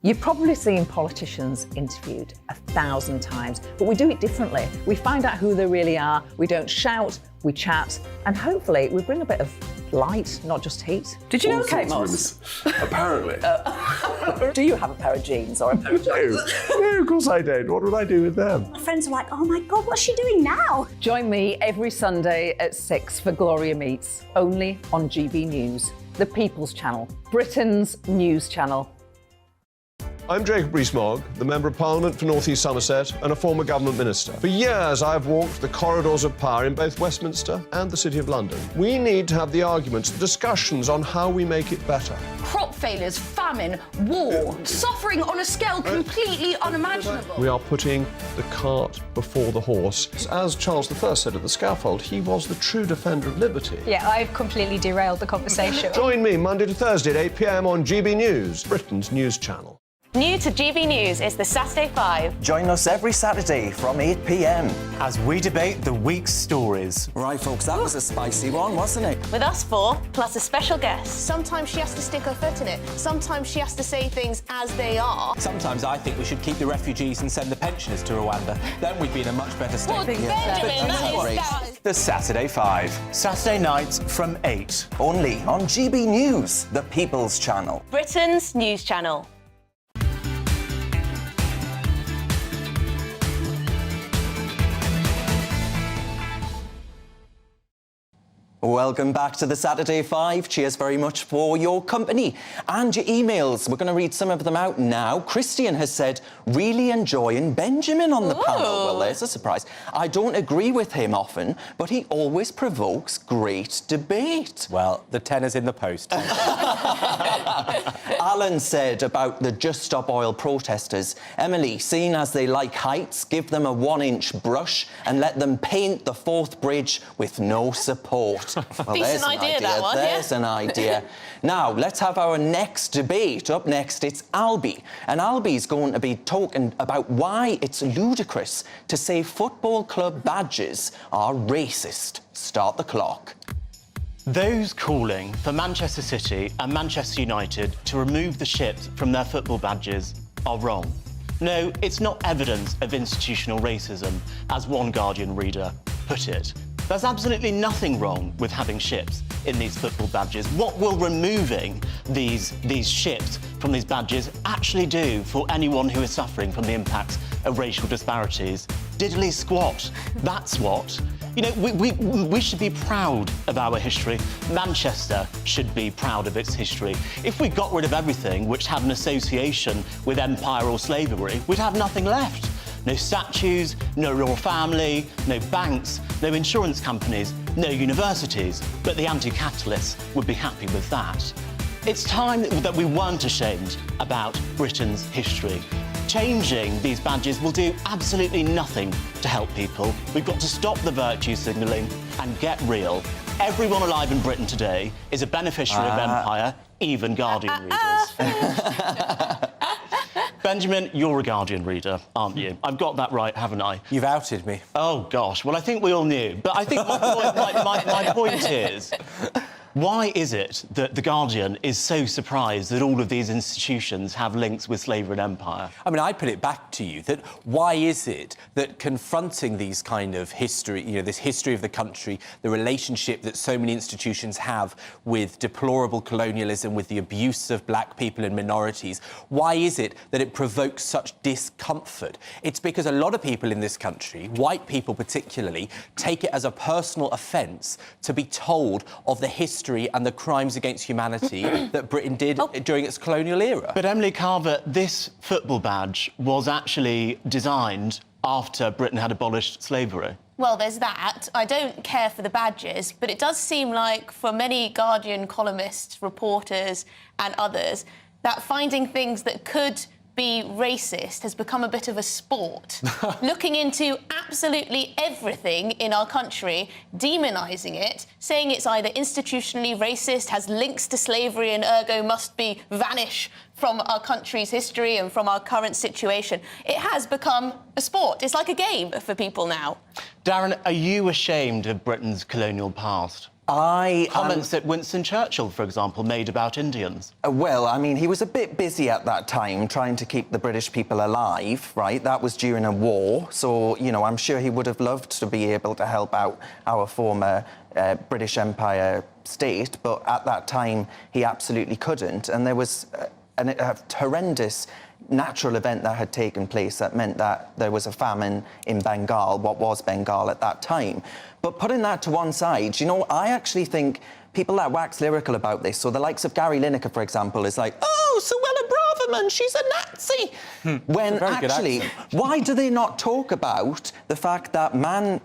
You've probably seen politicians interviewed 1,000 times, but we do it differently. We find out who they really are, we don't shout, we chat, and hopefully we bring a bit of light, not just heat. Did you know Kate Moss? Apparently. Do you have a pair of jeans or a pair of jeans? No, of course I don't. What would I do with them? My friends are like, oh my God, what's she doing now? Join me every Sunday at 6 for Gloria Meets, only on GB News, the People's Channel, Britain's news channel. I'm Jacob Rees-Mogg, the Member of Parliament for North East Somerset and a former government minister. For years, I've walked the corridors of power in both Westminster and the City of London. We need to have the arguments, the discussions on how we make it better. Crop failures, famine, war, suffering on a scale completely unimaginable. We are putting the cart before the horse. As Charles I said at the scaffold, he was the true defender of liberty. Yeah, I've completely derailed the conversation. Join me Monday to Thursday at 8 p.m. on GB News, Britain's news channel. New to GB News is the Saturday 5. Join us every Saturday from 8 p.m. as we debate the week's stories. Right, folks, that was a spicy one, wasn't it? With us four, plus a special guest. Sometimes she has to stick her foot in it. Sometimes she has to say things as they are. Sometimes I think we should keep the refugees and send the pensioners to Rwanda. Then we'd be in a much better state. Well, Benjamin, that is... The Saturday 5. Saturday nights from 8. Only on GB News, the People's Channel. Britain's news channel. Welcome back to the Saturday 5. Cheers very much for your company and your emails. We're going to read some of them out now. Christian has said, really enjoying Benjamin on the panel. Well, there's a surprise. I don't agree with him often, but he always provokes great debate. Well, the tenner's in the post. Alan said about the Just Stop Oil protesters, Emily, seeing as they like heights, give them a 1-inch brush and let them paint the Forth Bridge with no support. Well, Decent idea, that one, There's an idea. Now, let's have our next debate. Up next, it's Albie. And Albie's going to be talking about why it's ludicrous to say football club badges are racist. Start the clock. Those calling for Manchester City and Manchester United to remove the ships from their football badges are wrong. No, it's not evidence of institutional racism, as one Guardian reader put it. There's absolutely nothing wrong with having ships in these football badges. What will removing these ships from these badges actually do for anyone who is suffering from the impacts of racial disparities? Diddly squat, that's what. You know, we should be proud of our history. Manchester should be proud of its history. If we got rid of everything which had an association with empire or slavery, we'd have nothing left. No statues, no royal family, no banks, no insurance companies, no universities. But the anti-capitalists would be happy with that. It's time that we weren't ashamed about Britain's history. Changing these badges will do absolutely nothing to help people. We've got to stop the virtue signalling and get real. Everyone alive in Britain today is a beneficiary of empire, even Guardian readers. Benjamin, you're a Guardian reader, aren't you? I've got that right, haven't I? You've outed me. Oh, gosh. Well, I think we all knew. But I think my point is, why is it that The Guardian is so surprised that all of these institutions have links with slavery and empire? I mean, I'd put it back to you that why is it that confronting these kind of history, you know, this history of the country, the relationship that so many institutions have with deplorable colonialism, with the abuse of black people and minorities, why is it that it provokes such discomfort? It's because a lot of people in this country, white people particularly, take it as a personal offence to be told of the history and the crimes against humanity that Britain did during its colonial era. But Emily Carver, this football badge was actually designed after Britain had abolished slavery. Well, there's that. I don't care for the badges, but it does seem like for many Guardian columnists, reporters and others, that finding things that could be racist has become a bit of a sport. Looking into absolutely everything in our country, demonising it, saying it's either institutionally racist, has links to slavery and ergo must be vanish from our country's history and from our current situation. It has become a sport. It's like a game for people now. Darren, are you ashamed of Britain's colonial past? Comments that Winston Churchill, for example, made about Indians. Well, I mean, he was a bit busy at that time trying to keep the British people alive, right? That was during a war. So, you know, I'm sure he would have loved to be able to help out our former British Empire state, but at that time, he absolutely couldn't. And there was a horrendous natural event that had taken place that meant that there was a famine in Bengal, what was Bengal at that time. But putting that to one side, you know, I actually think people that wax lyrical about this, so the likes of Gary Lineker, for example, is like, oh, Suella Braverman, she's a Nazi. When actually, why do they not talk about the fact that Man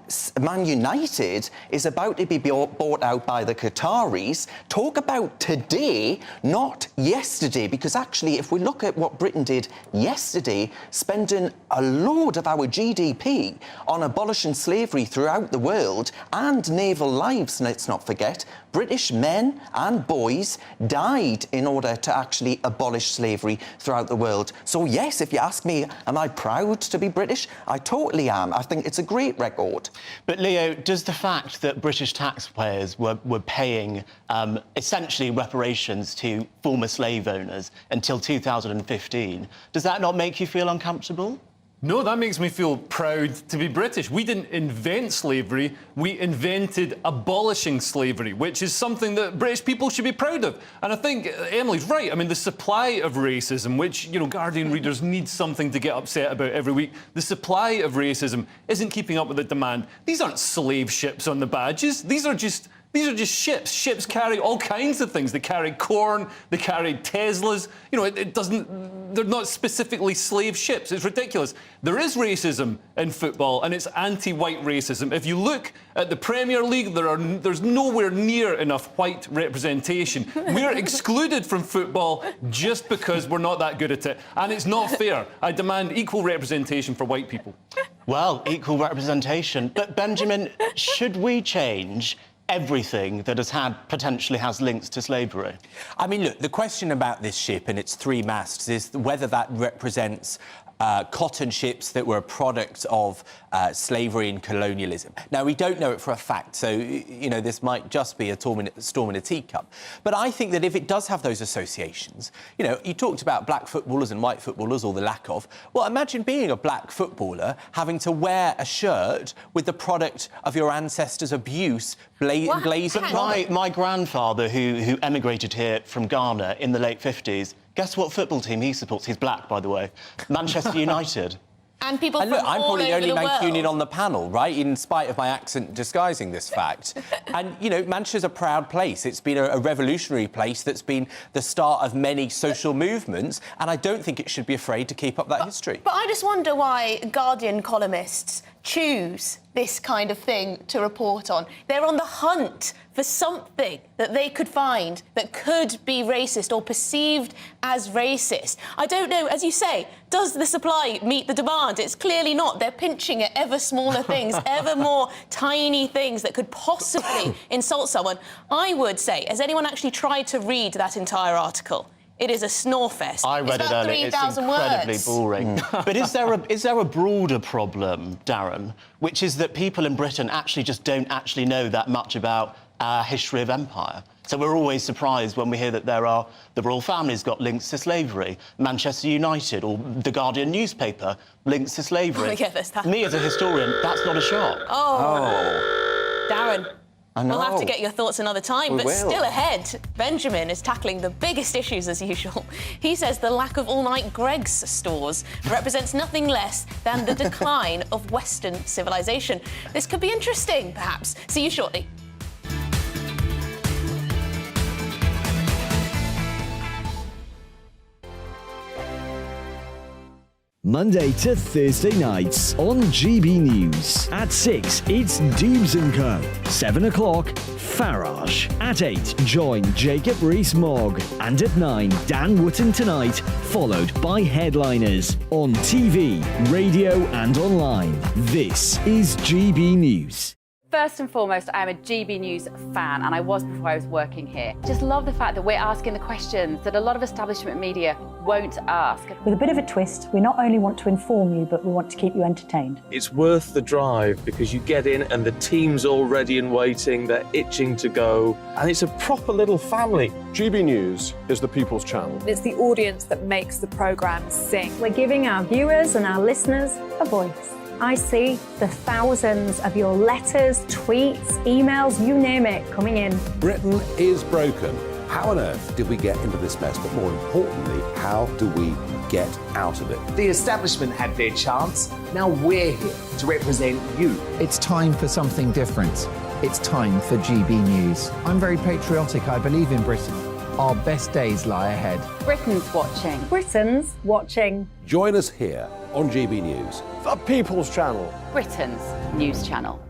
United is about to be bought out by the Qataris? Talk about today, not yesterday, because actually, if we look at what Britain did yesterday, spending a load of our GDP on abolishing slavery throughout the world and naval lives, let's not forget, British men and boys died in order to actually abolish slavery throughout the world. So yes, if you ask me, am I proud to be British? I totally am. I think it's a great record. But Leo, does the fact that British taxpayers were paying essentially reparations to former slave owners until 2015, does that not make you feel uncomfortable? No, that makes me feel proud to be British. We didn't invent slavery, we invented abolishing slavery, which is something that British people should be proud of. And I think Emily's right. I mean, the supply of racism, which, you know, Guardian readers need something to get upset about every week, the supply of racism isn't keeping up with the demand. These aren't slave ships on the badges. These are just ships. Ships carry all kinds of things. They carry corn, they carry Teslas. You know, they're not specifically slave ships. It's ridiculous. There is racism in football, and it's anti-white racism. If you look at the Premier League, there's nowhere near enough white representation. We're excluded from football just because we're not that good at it. And it's not fair. I demand equal representation for white people. Well, equal representation. But Benjamin, should we change everything that potentially has links to slavery? I mean, look, the question about this ship and its 3 masts is whether that represents cotton ships that were a product of slavery and colonialism. Now, we don't know it for a fact, so, you know, this might just be a storm in a teacup. But I think that if it does have those associations, you know, you talked about black footballers and white footballers, or the lack of. Well, imagine being a black footballer having to wear a shirt with the product of your ancestors' abuse blazoned on it. My grandfather, who emigrated here from Ghana in the late 50s, guess what football team he supports? He's black, by the way. Manchester United. And people and look, I'm probably the only Mancunian world. on the panel, right, in spite of my accent disguising this fact. And, you know, Manchester's a proud place. It's been a revolutionary place that's been the start of many social movements, and I don't think it should be afraid to keep up that history. But I just wonder why Guardian columnists choose this kind of thing to report on. They're on the hunt for something that they could find that could be racist or perceived as racist. I don't know, as you say, does the supply meet the demand? It's clearly not. They're pinching at ever smaller things, ever more tiny things that could possibly insult someone. I would say, has anyone actually tried to read that entire article? It is a snore fest. I read it earlier. It's incredibly boring. But is there a broader problem, Darren, which is that people in Britain actually just don't actually know that much about our history of empire? So we're always surprised when we hear that the royal family's got links to slavery, Manchester United or the Guardian newspaper links to slavery. Oh, yeah, there's that. Me as a historian, that's not a shock. Oh. Darren. We'll have to get your thoughts another time, but still ahead, Benjamin is tackling the biggest issues as usual. He says the lack of all-night Greggs stores represents nothing less than the decline of Western civilization. This could be interesting, perhaps. See you shortly. Monday to Thursday nights on GB News. At 6, it's Dubes & Co. 7 o'clock, Farage. At 8, join Jacob Rees-Mogg. And at 9, Dan Wootton Tonight, followed by Headliners. On TV, radio and online. This is GB News. First and foremost, I am a GB News fan, and I was before I was working here. Just love the fact that we're asking the questions that a lot of establishment media won't ask. With a bit of a twist, we not only want to inform you, but we want to keep you entertained. It's worth the drive because you get in and the team's all ready and waiting, they're itching to go, and it's a proper little family. GB News is the People's Channel. It's the audience that makes the programme sing. We're giving our viewers and our listeners a voice. I see the thousands of your letters, tweets, emails, you name it, coming in. Britain is broken. How on earth did we get into this mess? But more importantly, how do we get out of it? The establishment had their chance. Now we're here to represent you. It's time for something different. It's time for GB News. I'm very patriotic. I believe in Britain. Our best days lie ahead. Britain's watching. Britain's watching. Join us here on GB News. The People's Channel. Britain's news channel.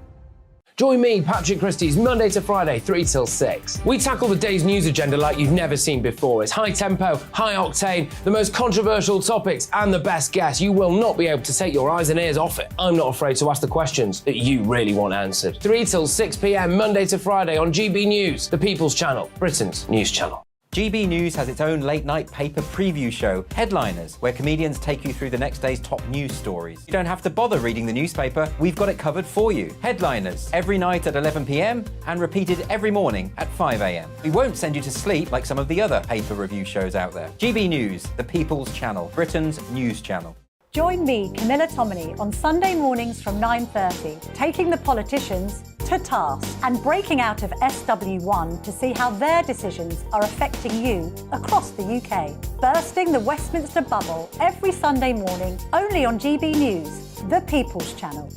Join me, Patrick Christie's, Monday to Friday, 3 till 6. We tackle the day's news agenda like you've never seen before. It's high tempo, high octane, the most controversial topics, and the best guests. You will not be able to take your eyes and ears off it. I'm not afraid to ask the questions that you really want answered. 3 till 6 p.m, Monday to Friday on GB News, the People's Channel, Britain's news channel. GB News has its own late-night paper preview show, Headliners, where comedians take you through the next day's top news stories. You don't have to bother reading the newspaper, we've got it covered for you. Headliners, every night at 11 p.m, and repeated every morning at 5 a.m. We won't send you to sleep like some of the other paper review shows out there. GB News, the People's Channel, Britain's news channel. Join me, Camilla Tominey, on Sunday mornings from 9:30, taking the politicians to task and breaking out of SW1 to see how their decisions are affecting you across the UK. Bursting the Westminster bubble every Sunday morning, only on GB News, the People's Channel.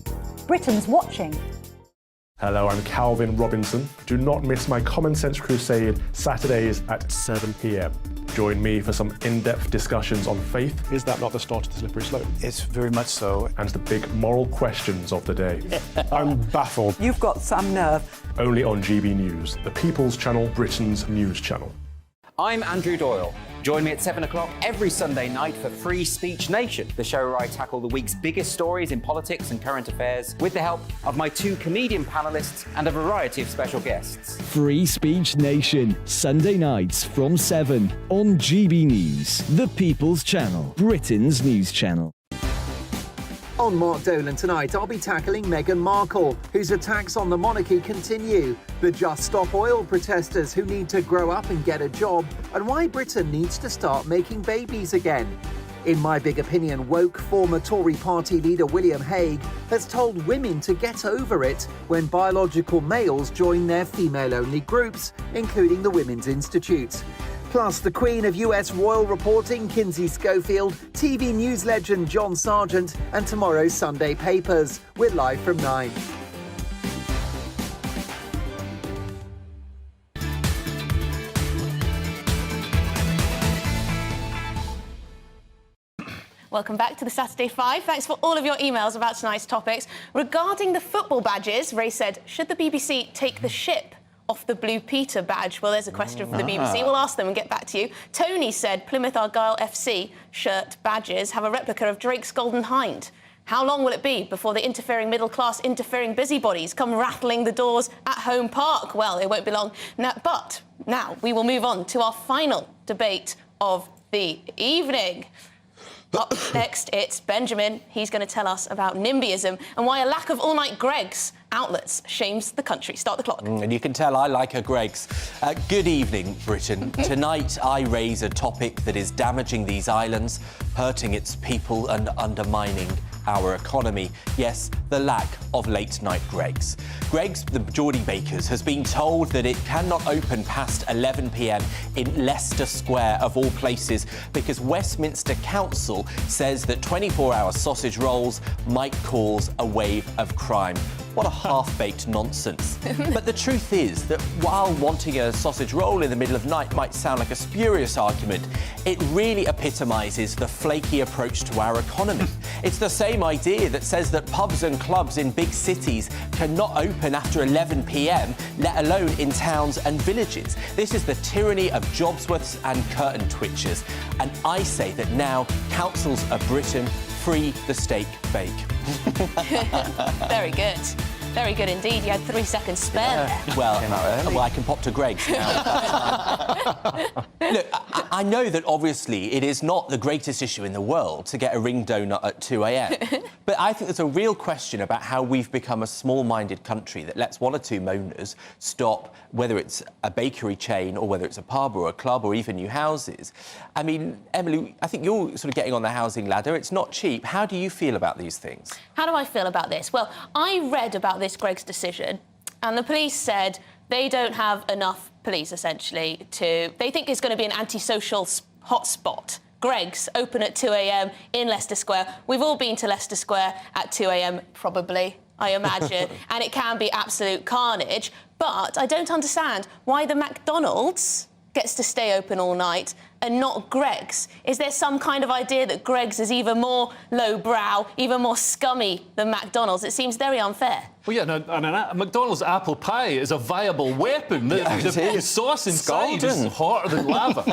Britain's watching. Hello, I'm Calvin Robinson. Do not miss my Common Sense Crusade Saturdays at 7 p.m. Join me for some in-depth discussions on faith. Is that not the start of the slippery slope? It's very much so. And the big moral questions of the day. I'm baffled. You've got some nerve. Only on GB News, the People's Channel, Britain's news channel. I'm Andrew Doyle. Join me at 7 o'clock every Sunday night for Free Speech Nation, the show where I tackle the week's biggest stories in politics and current affairs with the help of my 2 comedian panellists and a variety of special guests. Free Speech Nation, Sunday nights from 7 on GB News, the People's Channel, Britain's news channel. On Mark Dolan tonight, I'll be tackling Meghan Markle, whose attacks on the monarchy continue, the Just Stop Oil protesters who need to grow up and get a job, and why Britain needs to start making babies again. In My Big Opinion, woke former Tory party leader William Hague has told women to get over it when biological males join their female-only groups, including the Women's Institute. Plus, the Queen of US Royal Reporting, Kinsey Schofield, TV news legend John Sargent, and tomorrow's Sunday papers. We're live from 9. Welcome back to the Saturday 5. Thanks for all of your emails about tonight's topics. Regarding the football badges, Ray said, should the BBC take the ship off the Blue Peter badge? Well, there's a question from the BBC. We'll ask them and get back to you. Tony said Plymouth Argyle FC shirt badges have a replica of Drake's Golden Hind. How long will it be before the interfering middle-class, interfering busybodies come rattling the doors at Home Park? Well, it won't be long. But now we will move on to our final debate of the evening. Up next, it's Benjamin. He's going to tell us about NIMBYism and why a lack of all-night Greggs outlets shames the country. Start the clock. And you can tell I like a Greggs. Good evening, Britain. Tonight, I raise a topic that is damaging these islands, hurting its people and undermining our economy. Yes, the lack of late-night Greggs. Greggs, the Geordie Bakers, has been told that it cannot open past 11 p.m. in Leicester Square, of all places, because Westminster Council says that 24-hour sausage rolls might cause a wave of crime. What a half-baked nonsense. But the truth is that while wanting a sausage roll in the middle of night might sound like a spurious argument, it really epitomises the flaky approach to our economy. It's the same idea that says that pubs and clubs in big cities cannot open after 11 p.m, let alone in towns and villages. This is the tyranny of Jobsworths and curtain twitchers. And I say that now councils of Britain free the steak bake. Very good. Very good indeed. You had 3 seconds spare there. Well, I can pop to Greg's now. Look, I know that obviously it is not the greatest issue in the world to get a ring donut at 2 a.m. But I think there's a real question about how we've become a small-minded country that lets one or two moaners stop, whether it's a bakery chain or whether it's a pub or a club or even new houses. I mean, Emily, I think you're sort of getting on the housing ladder. It's not cheap. How do you feel about these things? How do I feel about this? Well, I read about this Greg's decision, and the police said they don't have enough police, essentially, they think it's going to be an antisocial hotspot. Greg's open at 2 a.m. in Leicester Square. We've all been to Leicester Square at 2 a.m, probably, I imagine, and it can be absolute carnage. But I don't understand why the McDonald's gets to stay open all night and not Greg's. Is there some kind of idea that Greg's is even more lowbrow, even more scummy than McDonald's? It seems very unfair. Well, yeah, and a McDonald's apple pie is a viable weapon. The sauce inside is hotter than lava.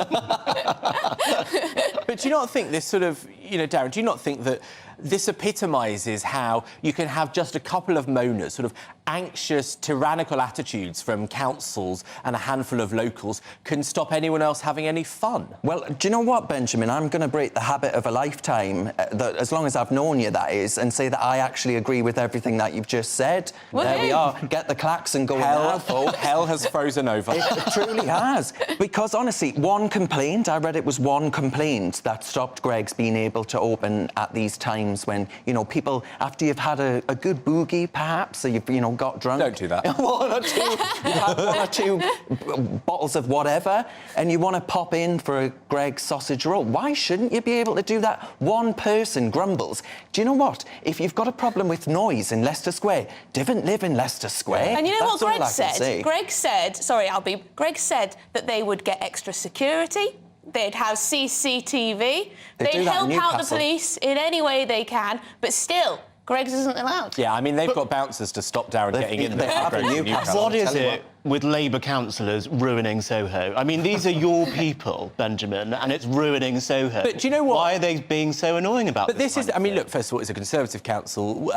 But do you not think this sort of, Darren, do you not think that this epitomises how you can have just a couple of moaners, sort of anxious, tyrannical attitudes from councils and a handful of locals can stop anyone else having any fun? Well, do you know what, Benjamin? I'm going to break the habit of a lifetime, that as long as I've known you, that is, and say that I actually agree with everything that you've just said. There we are. Get the klaxon going now, folks. Hell has frozen over. It truly has. Because, honestly, one complaint, I read it was one complaint that stopped Greg's being able to open at these times when, people, after you've had a good boogie, perhaps, or you've, got drunk. Don't do that. You've had 1 or 2 bottles of whatever, and you want to pop in for a Greg's sausage roll. Why shouldn't you be able to do that? One person grumbles. Do you know what? If you've got a problem with noise in Leicester Square, don't live in Leicester Square. And you know what Greg said? Say. Greg said, sorry, Albie, Greg said that they would get extra security, they'd have CCTV, they'd help out the police in any way they can, but still, Greg's isn't allowed. Yeah, I mean, they've got bouncers to stop Darren getting in there. What is it with Labour councillors ruining Soho? I mean, these are your people, Benjamin, and it's ruining Soho. But do you know what? Why are they being so annoying about this? But this is, I mean, look, first of all, it's a Conservative council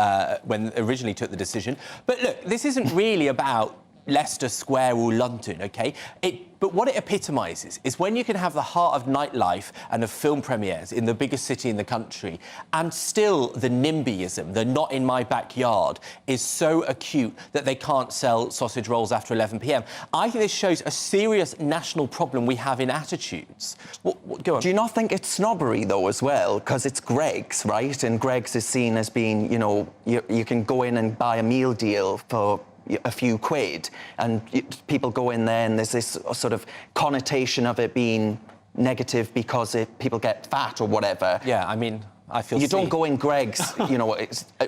when originally took the decision. But look, this isn't really about Leicester Square or London, OK? But what it epitomises is when you can have the heart of nightlife and of film premieres in the biggest city in the country, and still the NIMBYism, the not in my backyard, is so acute that they can't sell sausage rolls after 11 p.m. I think this shows a serious national problem we have in attitudes. Go on. Do you not think it's snobbery, though, as well? Because it's Greg's, right? And Greg's is seen as being, you can go in and buy a meal deal for a few quid, and people go in there and there's this sort of connotation of it being negative because people get fat or whatever. Yeah, I mean, I feel you don't go in Greg's,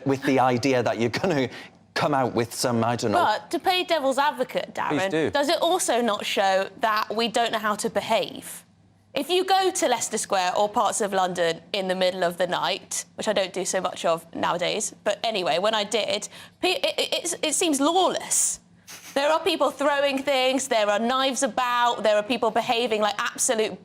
with the idea that you're going to come out with some, I don't know. But to play devil's advocate, Darren, does it also not show that we don't know how to behave? If you go to Leicester Square or parts of London in the middle of the night, which I don't do so much of nowadays, but anyway, when I did, it seems lawless. There are people throwing things, there are knives about, there are people behaving like absolute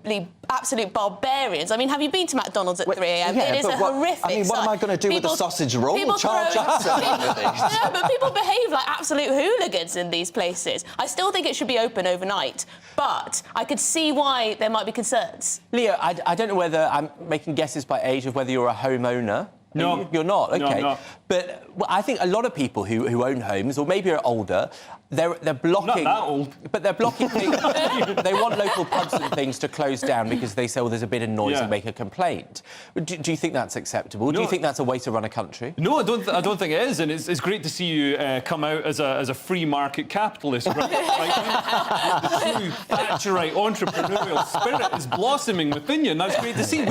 barbarians. I mean, have you been to McDonald's at 3 a.m? Yeah, it is a horrific I mean, what am I going to do with a sausage roll? Charge us? No, but people behave like absolute hooligans in these places. I still think it should be open overnight, but I could see why there might be concerns. Leo, I don't know whether I'm making guesses by age of whether you're a homeowner. No. You're not? OK. No, I'm not. But I think a lot of people who own homes, or maybe are older, they're blocking... Not that old. But they're blocking things. They want local pubs and things to close down because they say, well, there's a bit of noise and make a complaint. Do you think that's acceptable? No. Do you think that's a way to run a country? No, I don't think it is, and it's great to see you come out as a free market capitalist. Right? The true Thatcherite entrepreneurial spirit is blossoming within you, and that's great to see.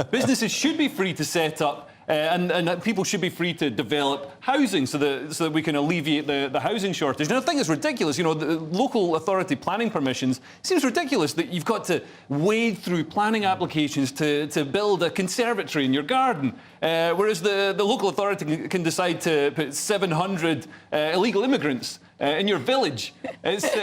Businesses should be free to set up. And people should be free to develop housing so that we can alleviate the housing shortage. And I think it's ridiculous, the local authority planning permissions. It seems ridiculous that you've got to wade through planning applications to build a conservatory in your garden, whereas the local authority can decide to put 700 illegal immigrants in your village. It's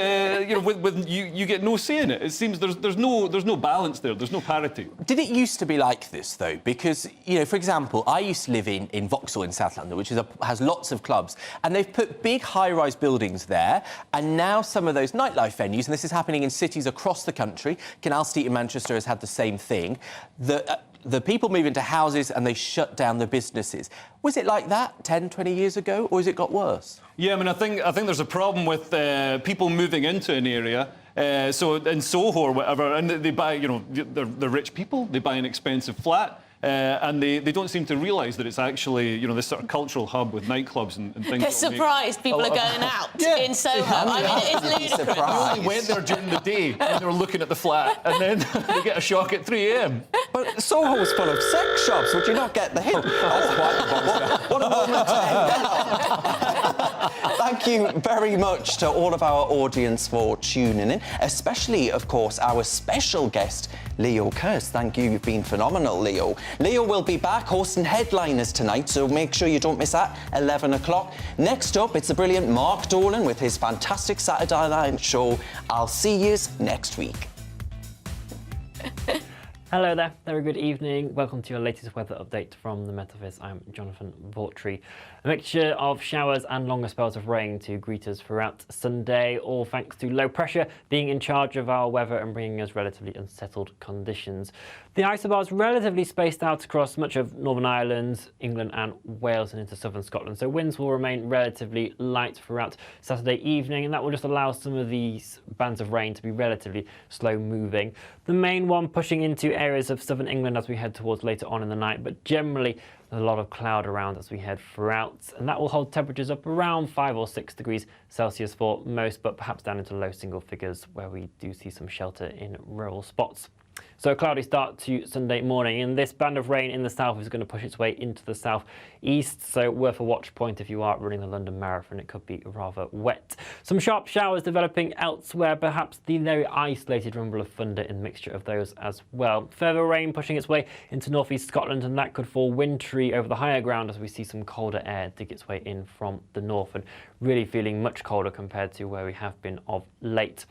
you get no say in it. It seems there's no balance there. There's no parity. Did it used to be like this though? Because for example, I used to live in Vauxhall in South London, which has lots of clubs, and they've put big high-rise buildings there. And now some of those nightlife venues, and this is happening in cities across the country. Canal Street in Manchester has had the same thing. The people move into houses and they shut down the businesses. Was it like that 10, 20 years ago, or has it got worse? Yeah, I mean, I think there's a problem with people moving into an area. So in Soho or whatever, and they buy, they're rich people. They buy an expensive flat. And they don't seem to realise that it's actually, this sort of cultural hub with nightclubs and things. They're surprised people are going out in Soho. I mean, it is ludicrous. I only went there during the day when they were looking at the flat, and then they get a shock at 3 a.m. But Soho's full of sex shops. Would you not get the hint? What a moment to end. Thank you very much to all of our audience for tuning in, especially, of course, our special guest, Leo Kearse. Thank you. You've been phenomenal, Leo. Leo will be back hosting Headliners tonight, so make sure you don't miss that, 11 o'clock. Next up, it's the brilliant Mark Dolan with his fantastic Saturday Night Show. I'll see you next week. Hello there, very good evening. Welcome to your latest weather update from the Met Office. I'm Jonathan Vautry. A mixture of showers and longer spells of rain to greet us throughout Sunday, all thanks to low pressure being in charge of our weather and bringing us relatively unsettled conditions. The isobars relatively spaced out across much of Northern Ireland, England and Wales and into southern Scotland, so winds will remain relatively light throughout Saturday evening, and that will just allow some of these bands of rain to be relatively slow moving. The main one pushing into areas of southern England as we head towards later on in the night, but generally a lot of cloud around as we head throughout, and that will hold temperatures up around 5 or 6 degrees Celsius for most, but perhaps down into low single figures where we do see some shelter in rural spots. So a cloudy start to Sunday morning, and this band of rain in the south is going to push its way into the southeast, so worth a watch point if you are running the London Marathon. It could be rather wet. Some sharp showers developing elsewhere, perhaps the very isolated rumble of thunder in mixture of those as well. Further rain pushing its way into northeast Scotland, and that could fall wintry over the higher ground as we see some colder air dig its way in from the north, and really feeling much colder compared to where we have been of late.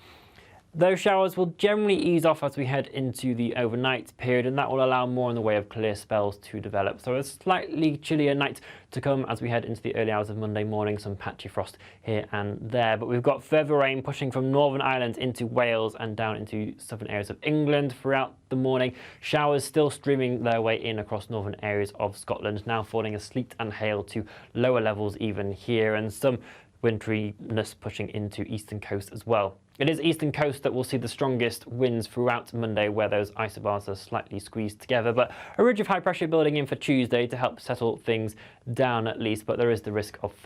Those showers will generally ease off as we head into the overnight period, and that will allow more in the way of clear spells to develop. So a slightly chillier night to come as we head into the early hours of Monday morning, some patchy frost here and there. But we've got further rain pushing from Northern Ireland into Wales and down into southern areas of England throughout the morning. Showers still streaming their way in across northern areas of Scotland, now falling as sleet and hail to lower levels even here, and some winteriness pushing into eastern coast as well. It is eastern coast that will see the strongest winds throughout Monday, where those isobars are slightly squeezed together, but a ridge of high pressure building in for Tuesday to help settle things down at least, but there is the risk of further